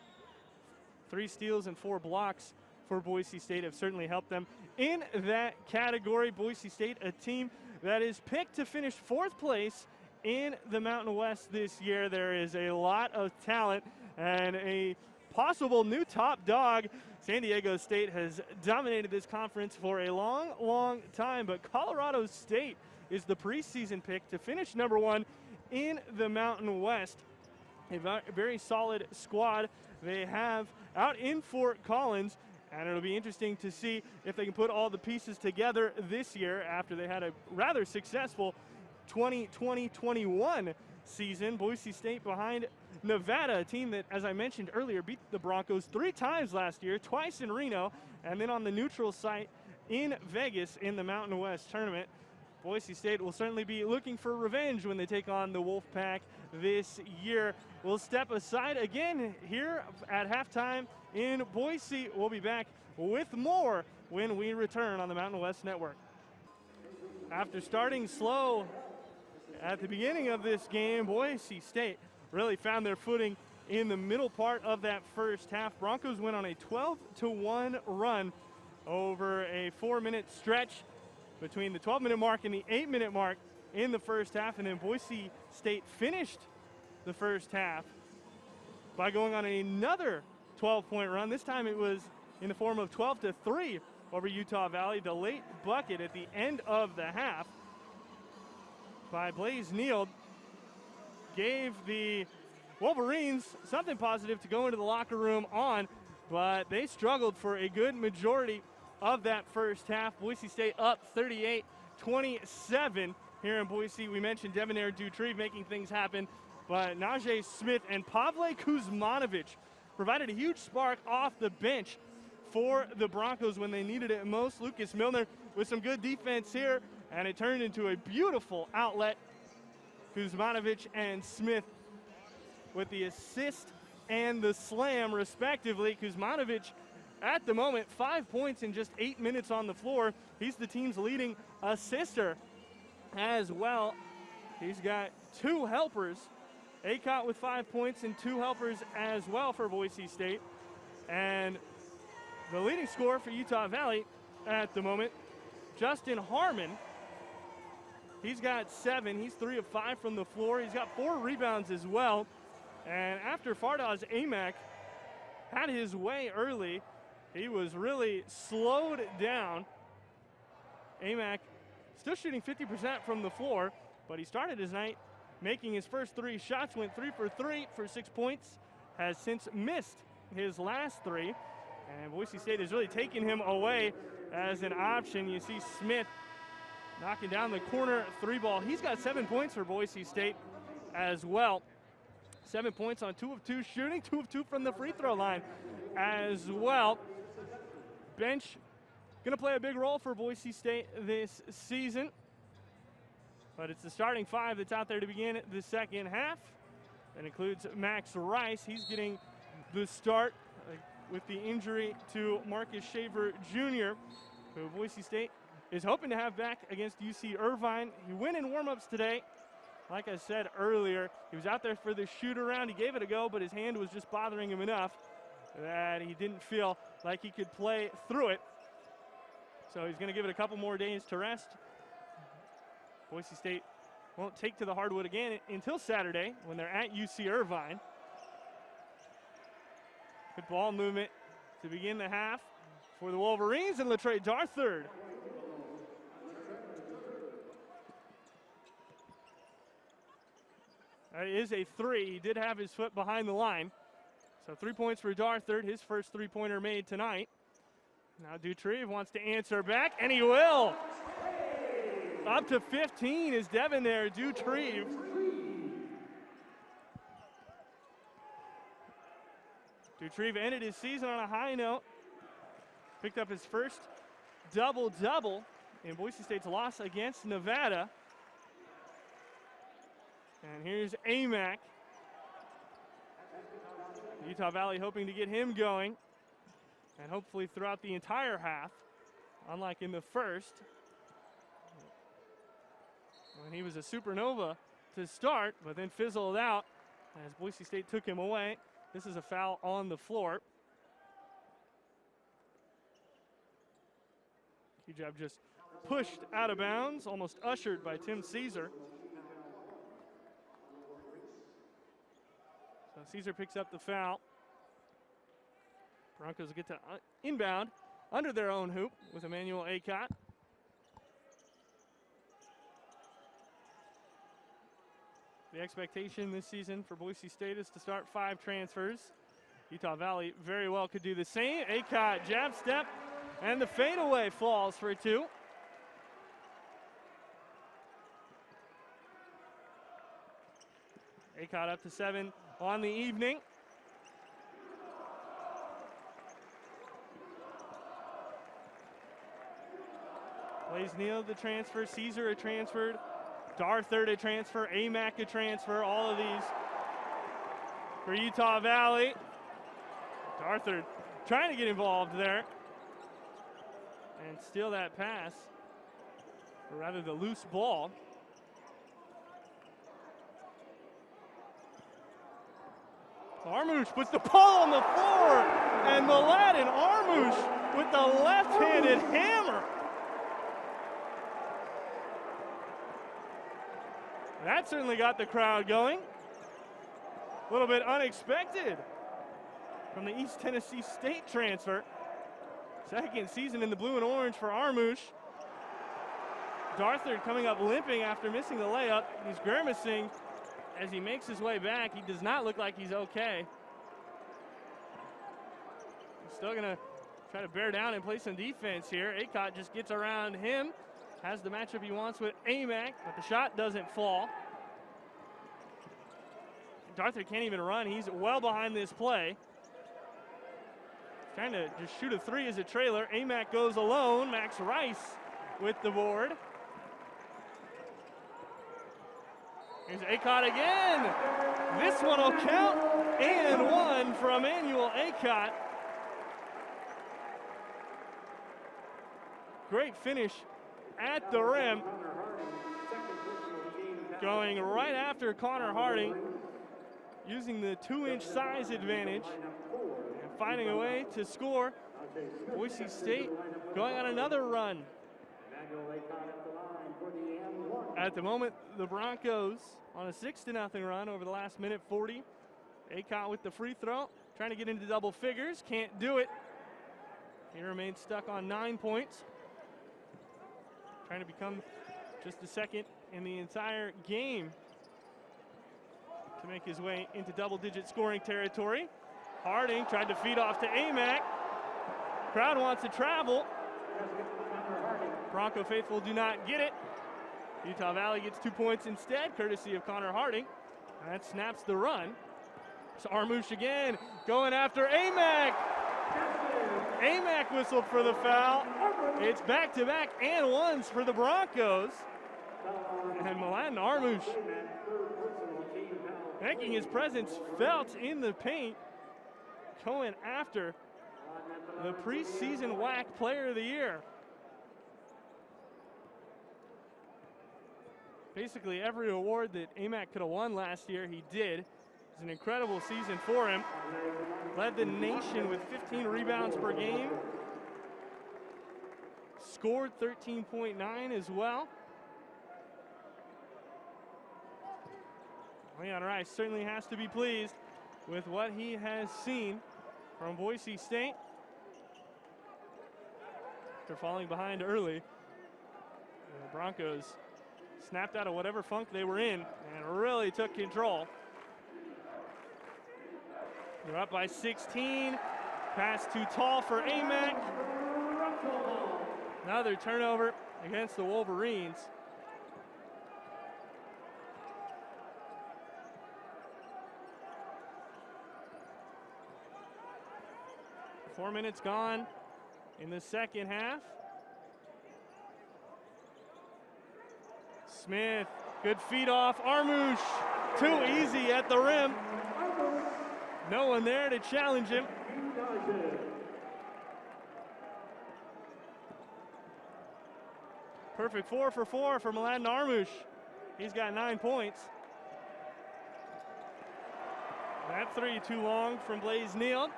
3 steals and 4 blocks for Boise State have certainly helped them in that category. Boise State, a team that is picked to finish 4th place in the Mountain West this year. There is a lot of talent and a possible new top dog. San Diego State has dominated this conference for a long, long time, but Colorado State is the preseason pick to finish number 1 in the Mountain West. A very solid squad they have out in Fort Collins, and it'll be interesting to see if they can put all the pieces together this year after they had a rather successful 2020-21 season. Boise State behind Nevada, a team that, as I mentioned earlier, beat the Broncos 3 times last year, twice in Reno, and then on the neutral site in Vegas in the Mountain West tournament. Boise State will certainly be looking for revenge when they take on the Wolfpack this year. We'll step aside again here at halftime in Boise. We'll be back with more when we return on the Mountain West Network. After starting slow at the beginning of this game, Boise State really found their footing in the middle part of that first half. Broncos went on a 12-1 run over a 4-minute stretch between the 12-minute mark and the 8-minute mark in the first half, and then Boise State finished the first half by going on another 12-point run. This time it was in the form of 12-3 over Utah Valley. The late bucket at the end of the half by Blaze Neal gave the Wolverines something positive to go into the locker room on, but they struggled for a good majority of that first half. Boise State up 38-27 here in Boise. We mentioned Devonair Dutrieve making things happen, but Najee Smith and Pavle Kuzmanovic provided a huge spark off the bench for the Broncos when they needed it most. Lucas Milner with some good defense here, and it turned into a beautiful outlet. Kuzmanovic and Smith with the assist and the slam, respectively. Kuzmanovic, at the moment, 5 points in just 8 minutes on the floor. He's the team's leading assister as well. He's got 2 helpers. Acott with 5 points and 2 helpers as well for Boise State. And the leading scorer for Utah Valley at the moment, Justin Harmon. He's got 7. He's 3 of 5 from the floor. He's got 4 rebounds as well. And after Fardaws Amack had his way early, he was really slowed down. Amack still shooting 50% from the floor, but he started his night making his first 3 shots, went 3 for 3 for 6 points, has since missed his last 3. And Boise State has really taken him away as an option. You see Smith knocking down the corner 3 ball. He's got 7 points for Boise State as well. 7 points on 2 of 2 shooting, 2 of 2 from the free throw line as well. Bench going to play a big role for Boise State this season, but it's the starting 5 that's out there to begin the second half. That includes Max Rice. He's getting the start with the injury to Marcus Shaver Jr., who Boise State is hoping to have back against UC Irvine. He went in warm-ups today. Like I said earlier, he was out there for the shoot-around. He gave it a go, but his hand was just bothering him enough that he didn't feel like he could play through it. So he's going to give it a couple more days to rest. Boise State won't take to the hardwood again until Saturday when they're at UC Irvine. Good ball movement to begin the half for the Wolverines, and Latrey Darthard. That is a 3. He did have his foot behind the line. So 3 points for Darthard, his first 3-pointer made tonight. Now Dutrieve wants to answer back, and he will. Up to 15 is Devonair Dutrieve. Dutrieve ended his season on a high note. Picked up his first double-double in Boise State's loss against Nevada. And here's Amack. Utah Valley hoping to get him going, and hopefully throughout the entire half, unlike in the first, when he was a supernova to start, but then fizzled out as Boise State took him away. This is a foul on the floor. Hijab just pushed out of bounds, almost ushered by Tim Caesar. So Caesar picks up the foul. Broncos get to inbound under their own hoop with Emmanuel Acott. The expectation this season for Boise State is to start 5 transfers. Utah Valley very well could do the same. Acott jab step, and the fadeaway falls for 2. Acott up to 7 on the evening. Blaze Neal the transfer, Caesar a transferred, Darthard a transfer, Amack a transfer, all of these for Utah Valley. Darthard trying to get involved there and steal that pass, or rather the loose ball. Armouche puts the ball on the floor, and Mladen Armouche with the left-handed hammer. That certainly got the crowd going. A little bit unexpected from the East Tennessee State transfer. Second season in the blue and orange for Armouche. Darthard coming up limping after missing the layup. He's grimacing as he makes his way back. He does not look like he's okay. He's still gonna try to bear down and play some defense here. Acott just gets around him, has the matchup he wants with Amac, but the shot doesn't fall. Darthard can't even run. He's well behind this play. Trying to just shoot a three as a trailer. Amac goes alone. Max Rice with the board. Here's Acott again. This one will count. And one from Emmanuel Acott. Great finish at the rim. Going right after Connor Harding, using the 2-inch size advantage and finding a way to score. Boise State going on another run. At the moment, the Broncos on a 6-0 run over the last minute 40. Acott with the free throw, trying to get into double figures, can't do it. He remains stuck on 9 points. Trying to become just the second in the entire game to make his way into double-digit scoring territory. Harding tried to feed off to Amac. Crowd wants to travel. Bronco faithful do not get it. Utah Valley gets 2 points instead, courtesy of Connor Harding. And that snaps the run. It's Armouche again, going after Amac. Amac whistled for the foul. It's back-to-back and ones for the Broncos. And Milan Armouche making his presence felt in the paint, going after the preseason WAC Player of the Year. Basically every award that Amac could have won last year, he did. It was an incredible season for him. Led the nation with 15 rebounds per game. Scored 13.9 as well. Leon Rice certainly has to be pleased with what he has seen from Boise State. After falling behind early, the Broncos snapped out of whatever funk they were in and really took control. They're up by 16. Pass too tall for Amac. Another turnover against the Wolverines. Four minutes gone in the second half. Smith, good feed off. Armouche, too easy at the rim. No one there to challenge him. Perfect 4 for 4 for Milan Armouche. He's got 9 points. That three too long from Blaze Neal.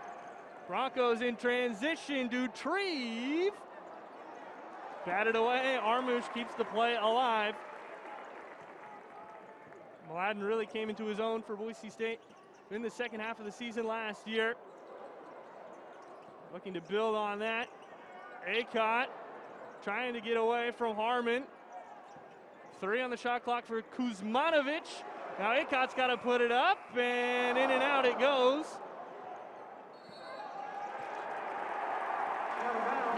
Broncos in transition. Dutrieve batted away. Armouche keeps the play alive. Mladen really came into his own for Boise State in the second half of the season last year. Looking to build on that. Acott trying to get away from Harmon. 3 on the shot clock for Kuzmanovic. Now Acott's got to put it up, and in and out it goes.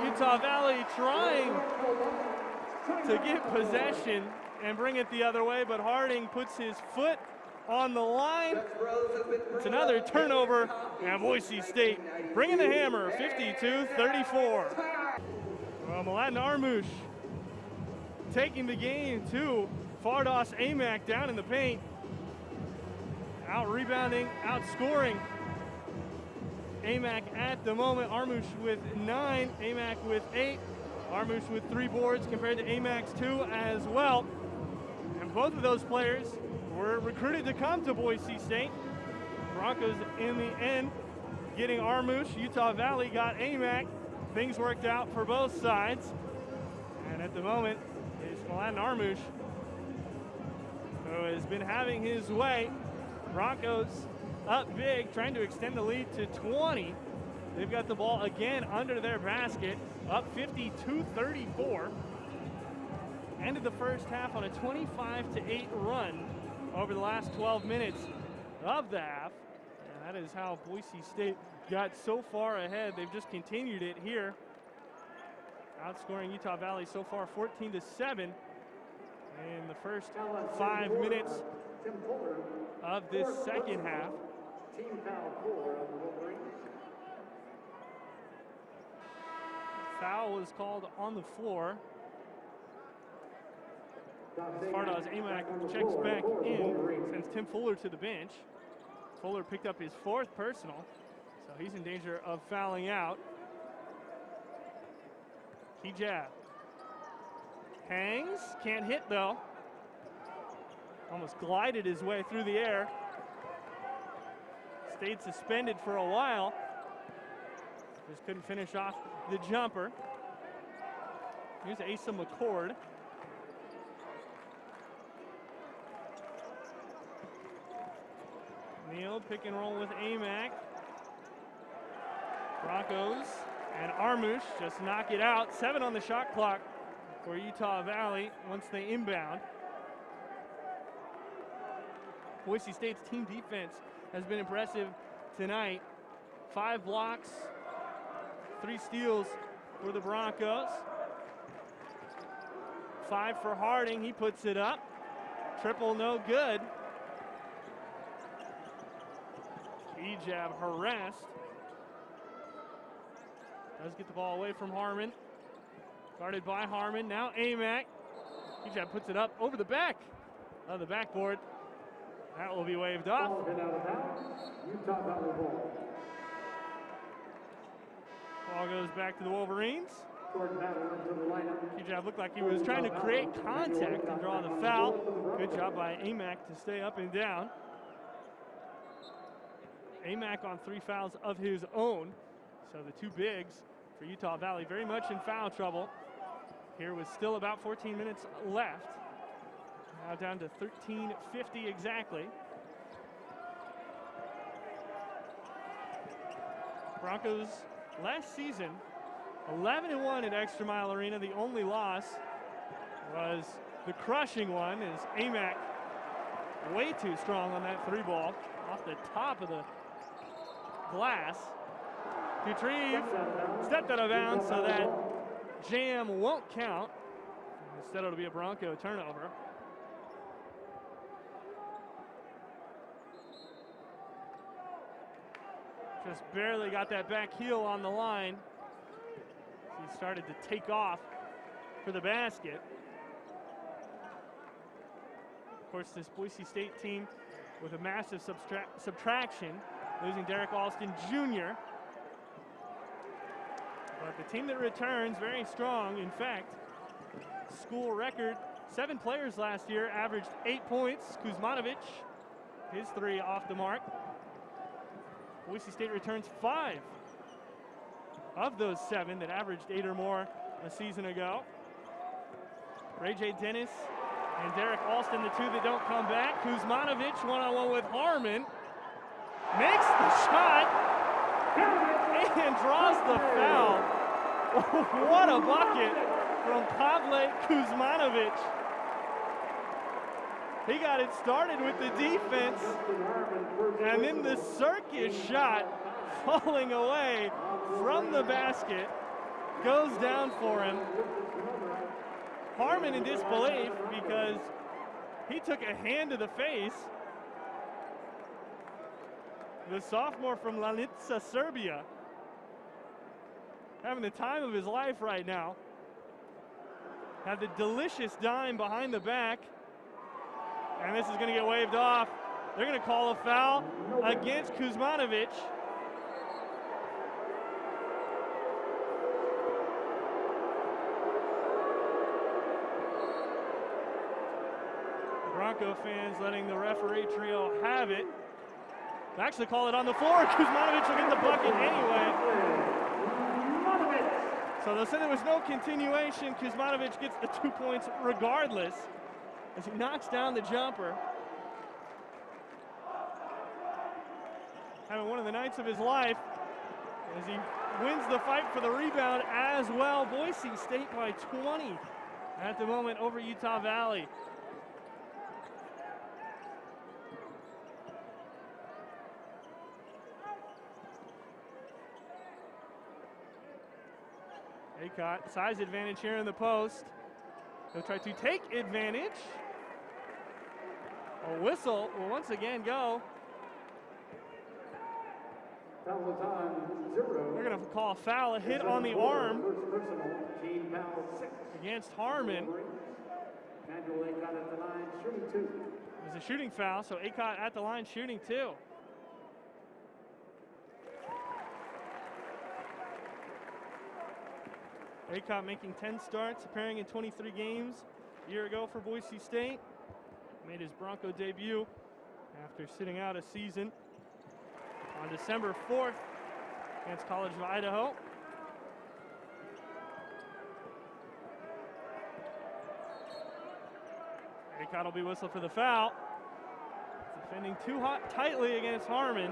Utah Valley trying to get possession and bring it the other way, but Harding puts his foot on the line. It's another turnover, and Boise State bringing the hammer, 52-34. Well, Milan Armouche taking the game to Fardos Amac down in the paint. Out rebounding, outscoring Amac at the moment. Armouche with 9, Amac with 8. Armouche with 3 boards compared to Amac's 2 as well. And both of those players were recruited to come to Boise State. Broncos in the end getting Armouche. Utah Valley got Amac. Things worked out for both sides. And at the moment is Milan Armouche, who has been having his way. Broncos up big, trying to extend the lead to 20. They've got the ball again under their basket, up 52-34. Ended the first half on a 25-8 run over the last 12 minutes of the half. And that is how Boise State got so far ahead. They've just continued it here, outscoring Utah Valley so far 14-7 in the first 5 minutes of this second half. Team foul 4 of the Wolverines. Foul was called on the floor. Fardaws Amack checks back in, sends Tim Fuller to the bench. Fuller picked up his 4th personal, so he's in danger of fouling out. Key jab. Hangs, can't hit though. Almost glided his way through the air. Stayed suspended for a while. Just couldn't finish off the jumper. Here's Asa McCord. Neal, pick and roll with Amack. Broncos and Armush just knock it out. 7 on the shot clock for Utah Valley once they inbound. Boise State's team defense has been impressive tonight. 5 blocks, 3 steals for the Broncos. 5 for Harding, he puts it up. Triple no good. E-jab harassed. Does get the ball away from Harmon. Guarded by Harmon, now Amack. E-jab puts it up over the back of the backboard. That will be waved off. Utah Valley ball. Ball goes back to the Wolverines. E-jab looked like he was trying to create contact and draw the foul. Good job by Amack to stay up and down. Amack on 3 fouls of his own. So the 2 bigs for Utah Valley very much in foul trouble. Here with still about 14 minutes left. Now down to 13:50 exactly. Broncos last season 11-1 at ExtraMile Arena. The only loss was the crushing one as Amack way too strong on that 3 ball off the top of the glass. Dutrieve stepped out of bounds, so that jam won't count. Instead, it'll be a Bronco turnover. Just barely got that back heel on the line. He started to take off for the basket. Of course, this Boise State team with a massive subtraction, losing Derek Alston Jr. But the team that returns very strong. In fact, school record, 7 players last year averaged 8 points. Kuzmanovic, his 3 off the mark. Boise State returns 5 of those 7 that averaged 8 or more a season ago. Ray J. Dennis and Derek Alston, the 2 that don't come back. Kuzmanovic one-on-one with Harmon. Makes the shot and draws the foul. What a bucket from Pavle Kuzmanovic. He got it started with the defense, and then the circus shot falling away from the basket goes down for him. Harmon in disbelief because he took a hand to the face. The sophomore from Lanica, Serbia, having the time of his life right now. Had the delicious dime behind the back. And this is going to get waved off. They're going to call a foul against Kuzmanovic. Bronco fans letting the referee trio have it. They actually call it on the floor. Kuzmanovic will get the bucket anyway. So they'll say there was no continuation. Kuzmanovic gets the 2 points regardless as he knocks down the jumper. having one of the nights of his life as he wins the fight for the rebound as well. Boise State by 20 at the moment over Utah Valley. Aycott, size advantage here in the post. He'll try to take advantage. A whistle will once again go. Foul time, 0. They're going to call a foul, a hit on the arm First personal, team foul 6. against Harmon. Manuel Aycott at the line, shooting 2. It was a shooting foul, so Aycott at the line shooting 2. Aycott making 10 starts, appearing in 23 games a year ago for Boise State. Made his Bronco debut after sitting out a season on December 4th against College of Idaho. Aycott will be whistled for the foul. Defending too tightly against Harmon.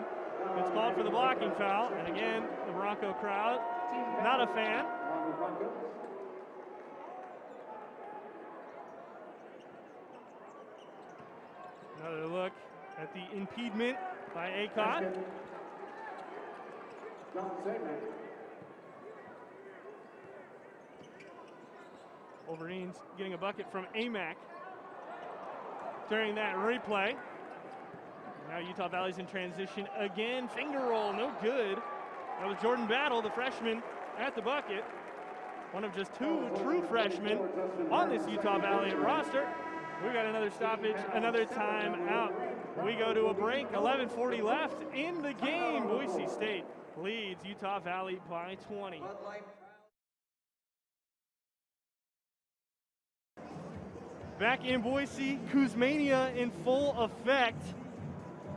It's called for the blocking foul, and again, the Bronco crowd not a fan. Another look at the impediment by Aycott. Wolverines getting a bucket from Amac during that replay. Now Utah Valley's in transition again. Finger roll, no good. That was Jordan Battle, the freshman, at the bucket. One of just 2 true freshmen on this Utah Valley roster. We got another stoppage, another timeout. We go to a break, 11:40 left in the game. Boise State leads Utah Valley by 20. Back in Boise, Kuzmania in full effect.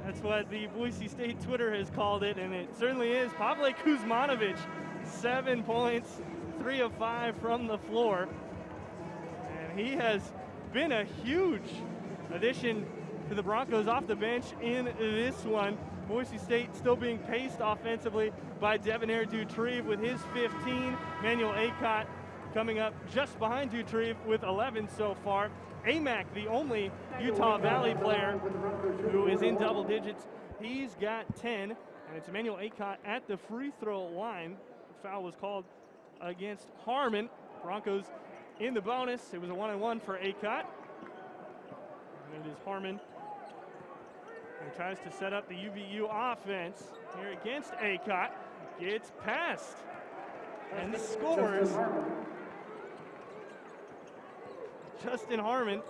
That's what the Boise State Twitter has called it, and it certainly is. Pavle Kuzmanovic, 7 points, 3 of 5 from the floor. And he has been a huge addition to the Broncos off the bench in this one. Boise State still being paced offensively by Devonair Dutrieve with his 15. Manuel Aycott coming up just behind Dutrieve with 11 so far. Amac, the only Utah Valley player who is in double digits, he's got 10, and it's Emmanuel Aycott at the free throw line. The foul was called against Harmon. Broncos in the bonus. It was a 1-and-1 for Aycott. And it is Harmon who tries to set up the UVU offense here against Aycott. Gets past and scores. Justin Harmon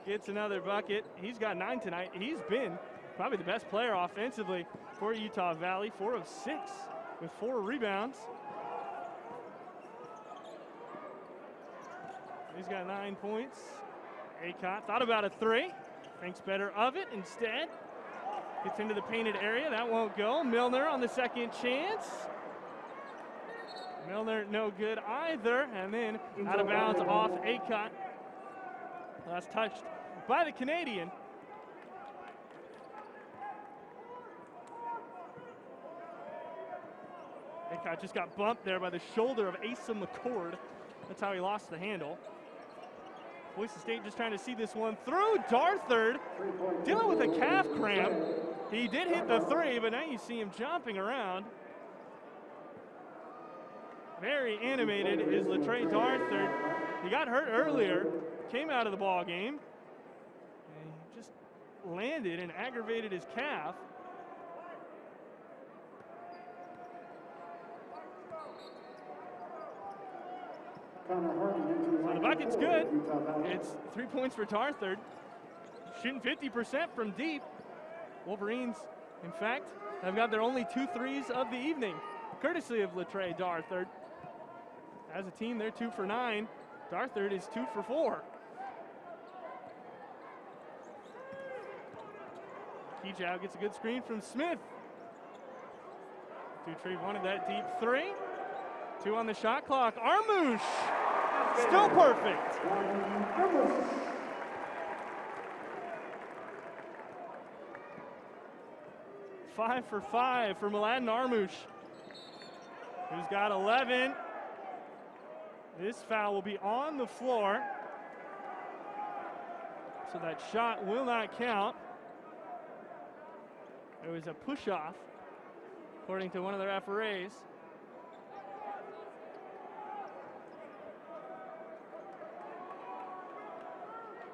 gets another bucket. He's got 9 tonight. He's been probably the best player offensively for Utah Valley. 4 of 6 with 4 rebounds. He's got 9 points. Aycott thought about a 3. Thinks better of it instead. Gets into the painted area. That won't go. Milner on the second chance. Milner no good either, and then out of bounds off Aycott. Last touched by the Canadian. Aycott just got bumped there by the shoulder of Asa McCord. That's how he lost the handle. Boise State just trying to see this one through. Darthard dealing with a calf cramp. He did hit the 3, but now you see him jumping around. Very animated is Latrey Darthard. He got hurt earlier, came out of the ball game, and he just landed and aggravated his calf. So the bucket's good. It's 3 points for Darthard. Shooting 50% from deep. Wolverines, in fact, have got their only 2 threes of the evening, courtesy of Latrey Darthard. As a team, they're 2 for 9. Darthard is 2 for 4. Kejow gets a good screen from Smith. Dutrieve wanted that deep 3. 2 on the shot clock. Armouche, still perfect. 5 for 5 for Mladen Armush, who's got 11. This foul will be on the floor, so that shot will not count. It was a push-off, according to one of the referees.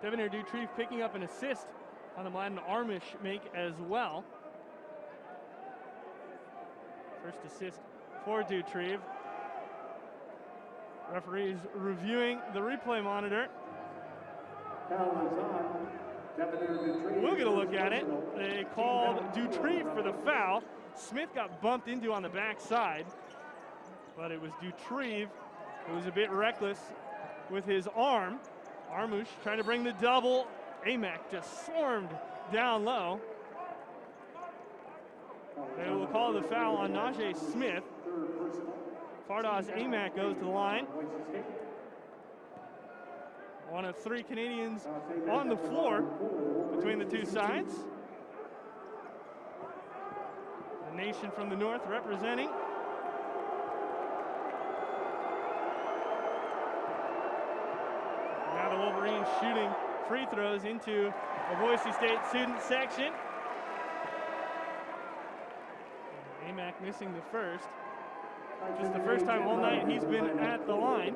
Devonair Dutrieve picking up an assist on the Mladen Armush make as well. First assist for Dutrieve. Referees reviewing the replay monitor. We'll get a look at it. They called Dutrieve for the foul. Smith got bumped into on the backside, but it was Dutrieve who was a bit reckless with his arm. Armush trying to bring the double. Amac just swarmed down low. They will call the foul on Najee Smith. Fardaws Amac goes to the line. One of 3 Canadians on the floor between the two sides. The nation from the north representing. Now the Wolverines shooting free throws into the Boise State student section. Amac missing the first. Just the first time all night he's been at the line.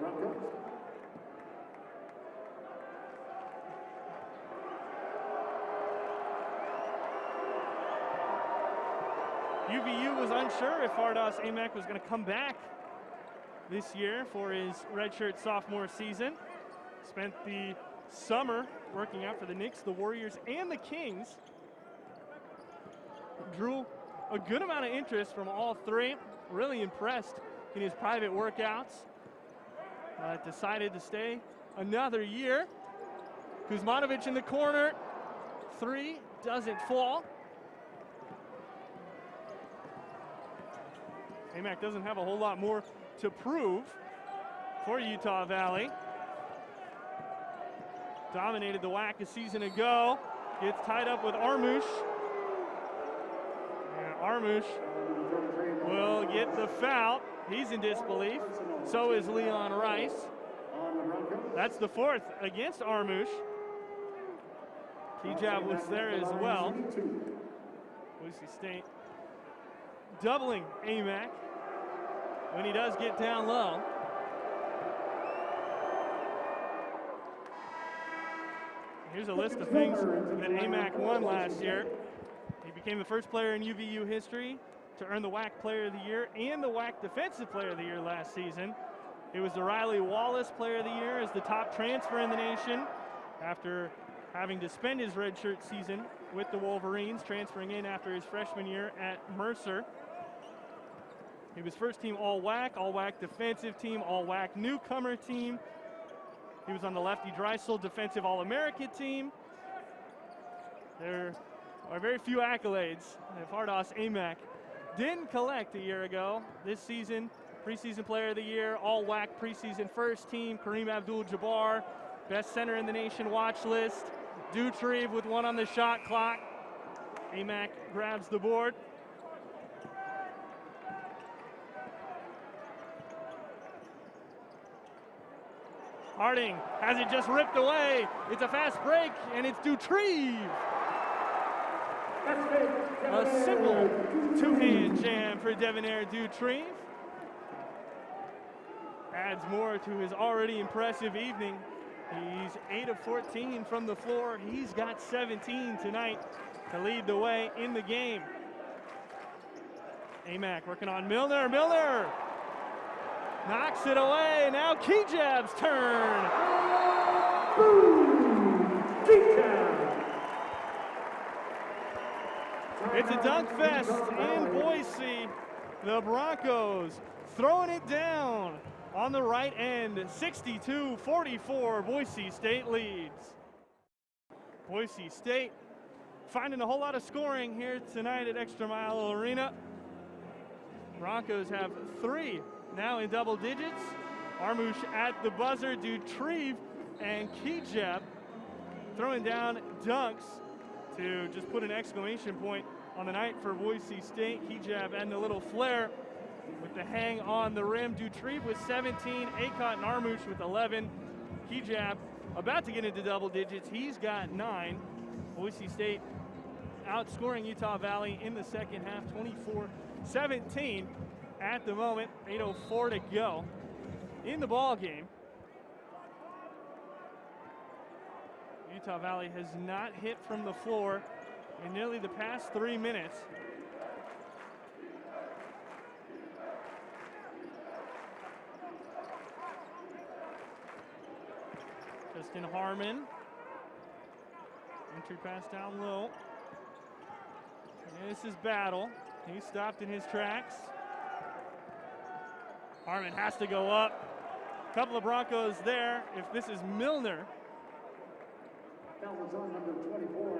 UVU was unsure if Fardaws Amac was going to come back this year for his redshirt sophomore season. Spent the summer working out for the Knicks, the Warriors, and the Kings. Drew a good amount of interest from all 3. Really impressed in his private workouts. Decided to stay another year. Kuzmanovic in the corner. 3 doesn't fall. Amac doesn't have a whole lot more to prove for Utah Valley. Dominated the WAC a season ago. Gets tied up with Armush. And Armush will get the foul. He's in disbelief. So is Leon Rice. That's the 4th against Armush. Hijab was there as well. Boise State doubling Amac when he does get down low. Here's a list of things that Amac won last year. He became the first player in UVU history to earn the WAC Player of the Year and the WAC Defensive Player of the Year last season. It was the Riley Wallace Player of the Year as the top transfer in the nation after having to spend his redshirt season with the Wolverines, transferring in after his freshman year at Mercer. He was first team All-WAC defensive team, All-WAC newcomer team. He was on the Lefty Drysdale defensive All-America team. There are very few accolades that Fardaws Amac didn't collect a year ago. This season, preseason player of the year, All-WAC preseason first team, Kareem Abdul-Jabbar, best center in the nation watch list. Dutrieve with 1 on the shot clock. Amac grabs the board. Harding has it just ripped away. It's a fast break, and it's Dutrieve. A simple 2-hand jam for Devonair Dutrieve. Adds more to his already impressive evening. He's 8 of 14 from the floor. He's got 17 tonight to lead the way in the game. Amac working on Milner. Milner knocks it away. Now Kijab's turn. It's a dunk fest in Boise. The Broncos throwing it down on the right end. 62-44, Boise State leads. Boise State finding a whole lot of scoring here tonight at ExtraMile Arena. Broncos have 3 now in double digits. Armush at the buzzer. Dutrieve and Kijab throwing down dunks to just put an exclamation point on the night for Boise State. Kejab and a little flair with the hang on the rim. Dutrieve with 17, Acott and Armouche with 11. Kejab about to get into double digits. He's got 9. Boise State outscoring Utah Valley in the second half, 24-17 at the moment. 8:04 to go in the ball game. Utah Valley has not hit from the floor in nearly the past 3 minutes. Justin Harmon. Entry pass down low. And this is Battle. He stopped in his tracks. Harmon has to go up. A couple of Broncos there. If this is Milner. That was on number 24.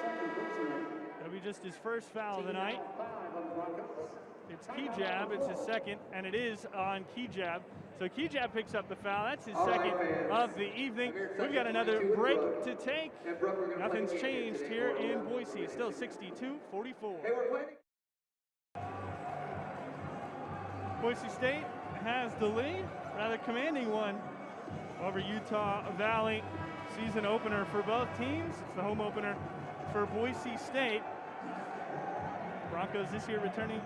Second personal. That'll be just his first foul of the night. 5 on the Broncos. It's Kejab, it's his second, and it is on Kejab. So Kejab picks up the foul. That's his second of the evening. We've got another break to take. Nothing's changed here in Boise. It's still 62-44. Boise State has the lead, rather commanding one over Utah Valley. Season opener for both teams. It's the home opener for Boise State. Broncos this year returning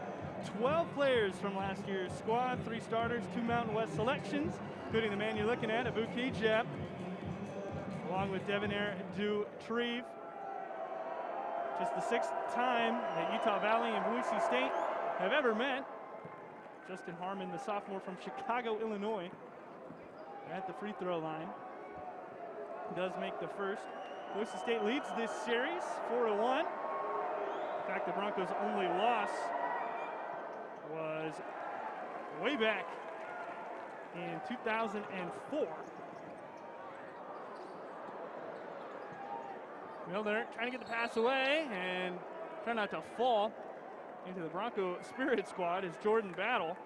12 players from last year's squad, 3 starters, 2 Mountain West selections, including the man you're looking at, Abu Kejab, along with Devonair Dutrieve. Just the 6th time that Utah Valley and Boise State have ever met. Justin Harmon, the sophomore from Chicago, Illinois, at the free throw line, does make the first. Boise State leads this series 4-1. In fact, the Broncos' only loss was way back in 2004. Milner trying to get the pass away and trying not to fall into the Bronco Spirit squad is Jordan Battle.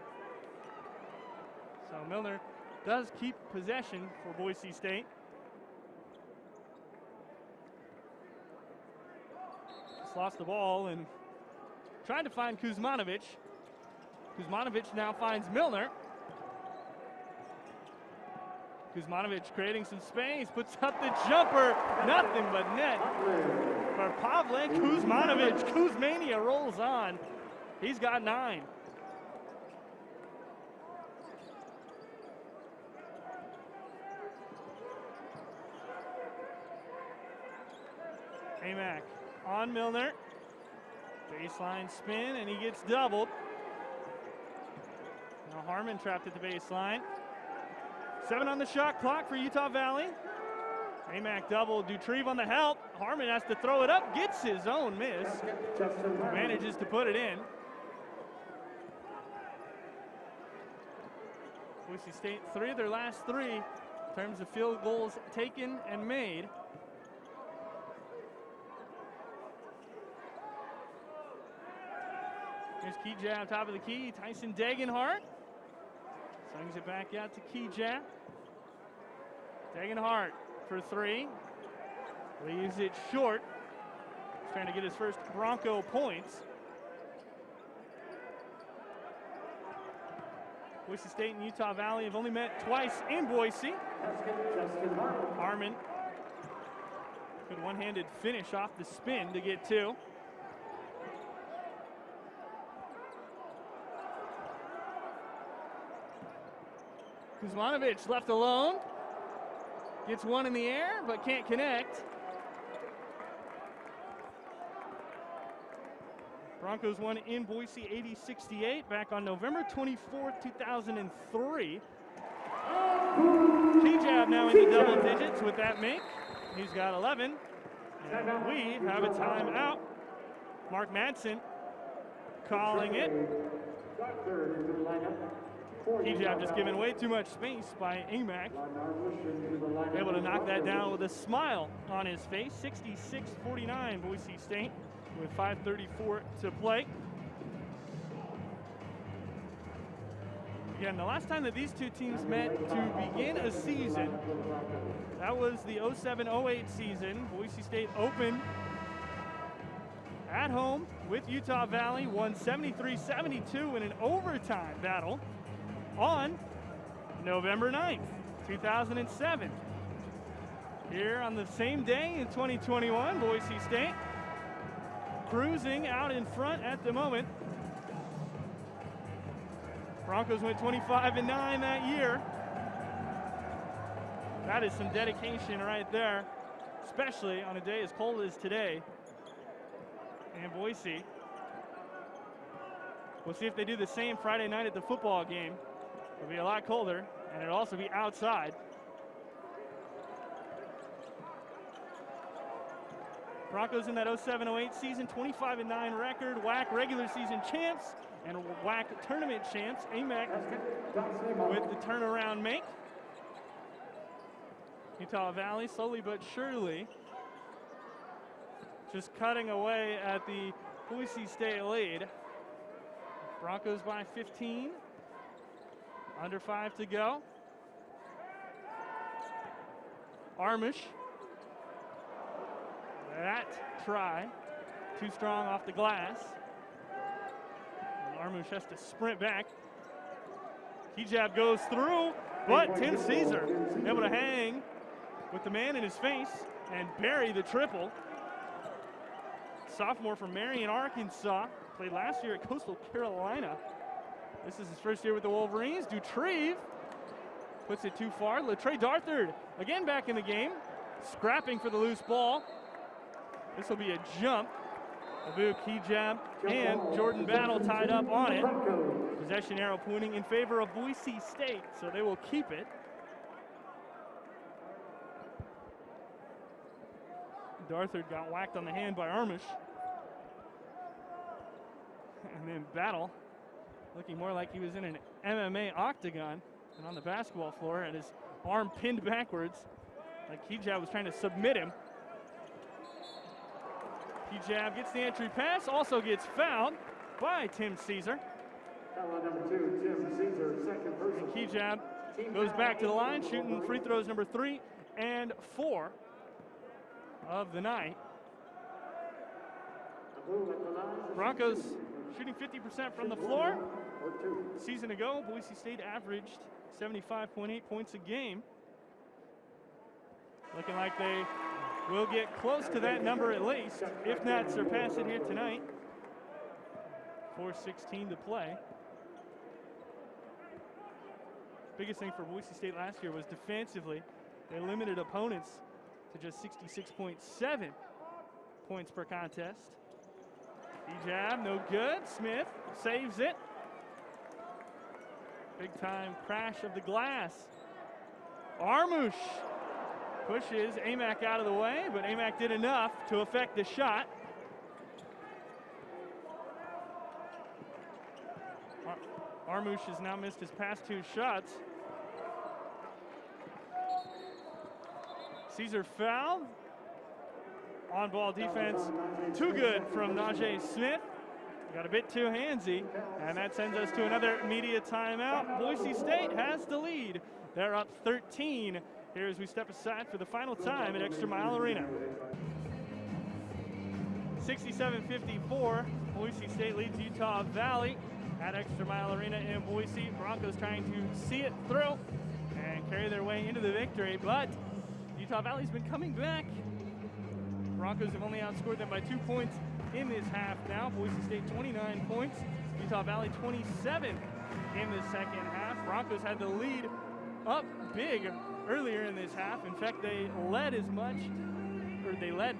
So Milner does keep possession for Boise State. Just lost the ball and tried to find Kuzmanovic. Kuzmanovic now finds Milner. Kuzmanovic creating some space, puts up the jumper, nothing but net for Pavle Kuzmanovic. Kuzmania rolls on. He's got 9. Amack on Milner. Baseline spin, and he gets doubled. Now Harmon trapped at the baseline. 7 on the shot clock for Utah Valley. Amack double, Dutrieve on the help. Harmon has to throw it up, gets his own miss. Manages to put it in. Boise State, 3 of their last 3 in terms of field goals taken and made. Here's Kejab, top of the key. Tyson Degenhart swings it back out to Kejab. Degenhart for 3. Leaves it short. He's trying to get his first Bronco points. Boise State and Utah Valley have only met twice in Boise. Harmon. Good one-handed finish off the spin to get 2. Kuzmanovic left alone. Gets 1 in the air, but can't connect. Broncos won in Boise 80-68 back on November 24, 2003. Kejab now into double digits with that make. He's got 11. And we have a timeout. Mark Madsen calling it. Kejab just giving way too much space by Amack. Able to knock that down with a smile on his face. 66-49 Boise State with 5:34 to play. Again, the last time that these two teams met to begin a season, that was the 07-08 season. Boise State opened at home with Utah Valley, won 73-72 in an overtime battle on November 9th, 2007. Here on the same day in 2021, Boise State cruising out in front at the moment. Broncos went 25-9 that year. That is some dedication right there, especially on a day as cold as today in Boise. We'll see if they do the same Friday night at the football game. It'll be a lot colder, and it'll also be outside. Broncos in that 07-08 season, 25-9 record, WAC regular season champs and WAC tournament champs. AMAC with the turnaround make. Utah Valley slowly but surely just cutting away at the Boise State lead. Broncos by 15. Under 5 to go. Armish. That try. Too strong off the glass. And Armish has to sprint back. Key jab goes through, but Tim Caesar able to hang with the man in his face and bury the triple. Sophomore from Marion, Arkansas. Played last year at Coastal Carolina. This is his first year with the Wolverines. Dutrieve puts it too far. Latrey Darthard again back in the game. Scrapping for the loose ball. This will be a jump. Abu key jab and Jordan Battle tied up on it. Possession arrow pointing in favor of Boise State, so they will keep it. Darthard got whacked on the hand by Armish. And then Battle looking more like he was in an MMA octagon than on the basketball floor, and his arm pinned backwards like Hijab was trying to submit him. Hijab gets the entry pass, also gets fouled by Tim Caesar. Foul on number 2, Tim Caesar, second personal. And Hijab goes back to the line, shooting free throws number 3 and 4 of the night. Broncos shooting 50% from the floor. A season ago, Boise State averaged 75.8 points a game. Looking like they will get close to that number at least, if not surpass it here tonight. 4:16 to play. Biggest thing for Boise State last year was defensively. They limited opponents to just 66.7 points per contest. E-jab, no good. Smith saves it. Big time crash of the glass. Armush pushes Amac out of the way, but Amac did enough to affect the shot. Armush has now missed his past 2 shots. Caesar foul. On-ball defense, too good from Najee Smith. Got a bit too handsy, and that sends us to another media timeout. Boise State has the lead. They're up 13 here as we step aside for the final time at ExtraMile Arena. 67-54, Boise State leads Utah Valley at ExtraMile Arena in Boise. Broncos trying to see it through and carry their way into the victory, but Utah Valley's been coming back. Broncos have only outscored them by 2 points in this half now. Boise State 29 points, Utah Valley 27 in the second half. Broncos had the lead up big earlier in this half. In fact, they led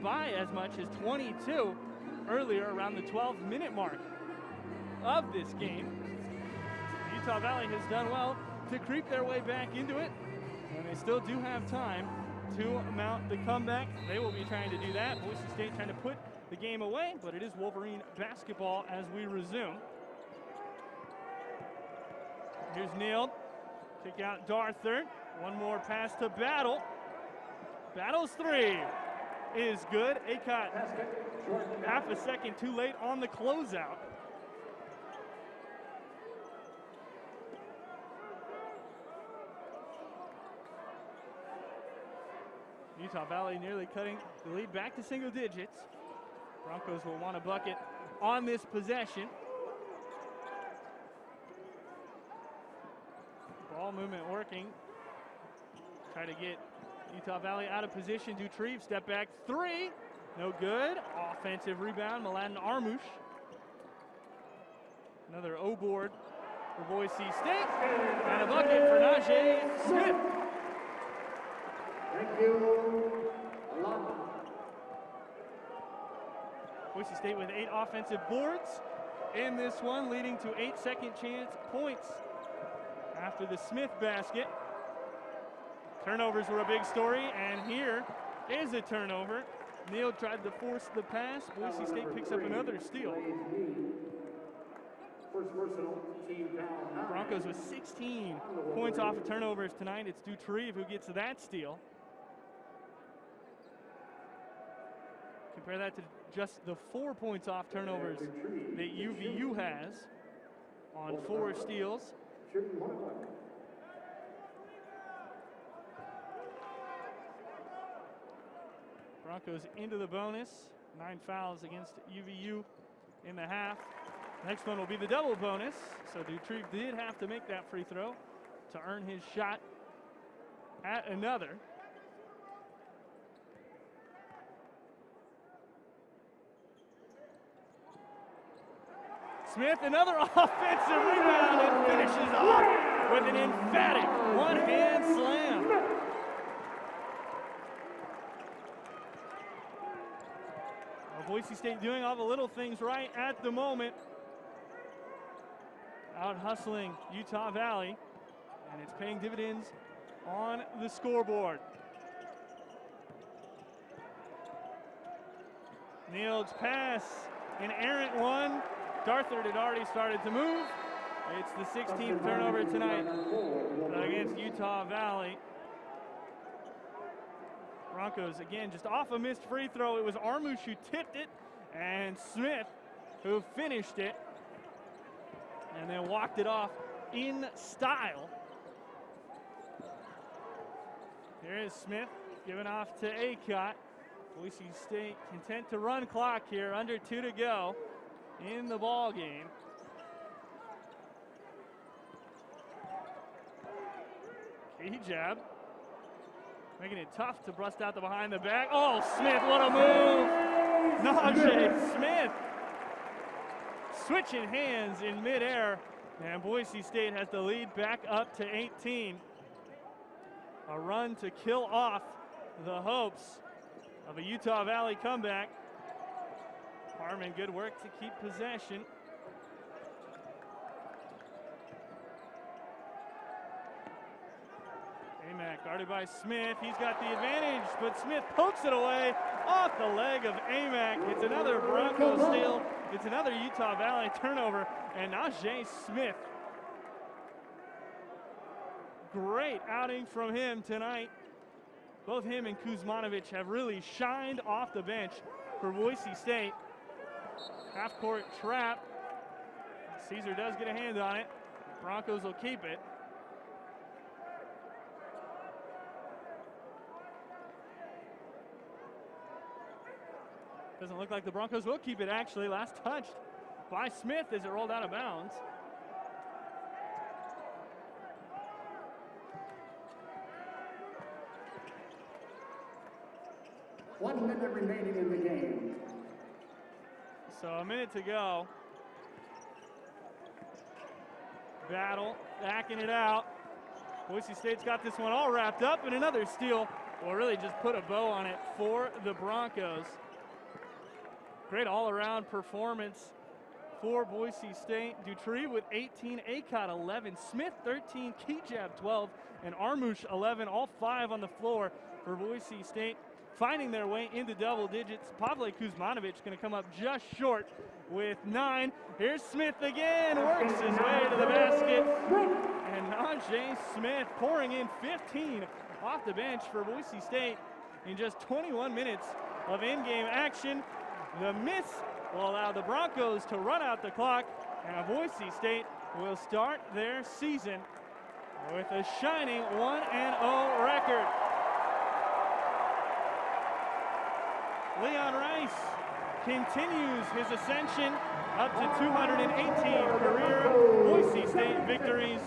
by as much as 22 earlier around the 12-minute mark of this game. Utah Valley has done well to creep their way back into it, and they still do have time to mount the comeback. They will be trying to do that. Boise State trying to put the game away, but it is Wolverine basketball as we resume. Here's Neal. Kick out Darthard. One more pass to Battle. Battle's 3 is good. Acott half a second too late on the closeout. Utah Valley nearly cutting the lead back to single digits. Broncos will want a bucket on this possession. Ball movement working. Try to get Utah Valley out of position. Dutrieve, step back three. No good. Offensive rebound, Mladen Armush. Another O board for Boise State. And a bucket for Najee Smith. Thank you. Boise State with 8 offensive boards in this one, leading to 8 second chance points after the Smith basket. Turnovers were a big story, and here is a turnover. Neal tried to force the pass. Boise State picks up another steal. First personal, team foul 9. Broncos with 16 points off of turnovers tonight. It's Dutrieve who gets that steal. Compare that to just the 4 points off turnovers that UVU has on 4 steals. Shooting 1 o'clock. Broncos into the bonus. 9 fouls against UVU in the half. Next one will be the double bonus. So Dutrieve did have to make that free throw to earn his shot at another. Smith, another offensive rebound, and finishes off with an emphatic one-hand slam. Well, Boise State doing all the little things right at the moment. Out hustling Utah Valley, and it's paying dividends on the scoreboard. Neal's pass, an errant one. Darthard had already started to move. It's the 16th turnover tonight against Utah Valley. Broncos, again, just off a missed free throw. It was Armush who tipped it, and Smith who finished it, and then walked it off in style. Here is Smith giving off to Acott. Boise State content to run clock here, under 2 to go in the ball game. Key jab, making it tough to bust out the behind the back. Oh, Smith, what a move! Najee Smith switching hands in midair, and Boise State has the lead back up to 18. A run to kill off the hopes of a Utah Valley comeback. Harmon, good work to keep possession. Amack guarded by Smith. He's got the advantage, but Smith pokes it away off the leg of Amack. It's another Bronco steal. It's another Utah Valley turnover, and Najee Smith. Great outing from him tonight. Both him and Kuzmanovic have really shined off the bench for Boise State. Half-court trap. Caesar does get a hand on it. Broncos will keep it. Doesn't look like the Broncos will keep it, actually. Last touched by Smith as it rolled out of bounds. One minute remaining in the game. So a minute to go. Battle, backing it out. Boise State's got this one all wrapped up, and another steal will really just put a bow on it for the Broncos. Great all-around performance for Boise State. Dutrieve with 18, Acott 11, Smith 13, Kejab 12, and Armush 11, all 5 on the floor for Boise State, finding their way into double digits. Pavle Kuzmanovic going to come up just short with 9. Here's Smith again, works his way to the basket. And Najee Smith pouring in 15 off the bench for Boise State in just 21 minutes of in-game action. The miss will allow the Broncos to run out the clock, and Boise State will start their season with a shining 1-0 record. Leon Rice continues his ascension up to 218 career Boise State victories.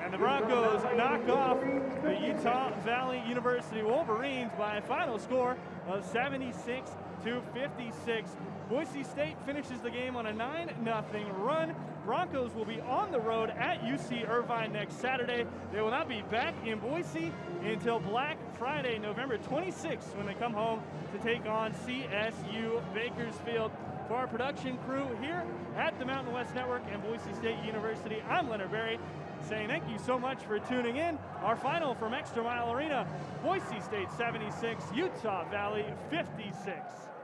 And the Broncos knock off the Utah Valley University Wolverines by a final score of 76-56. Boise State finishes the game on a 9-0 run. Broncos will be on the road at UC Irvine next Saturday. They will not be back in Boise until Black Friday, November 26th, when they come home to take on CSU Bakersfield. For our production crew here at the Mountain West Network and Boise State University, I'm Leonard Berry, saying thank you so much for tuning in. Our final from Extra Mile Arena, Boise State 76, Utah Valley 56.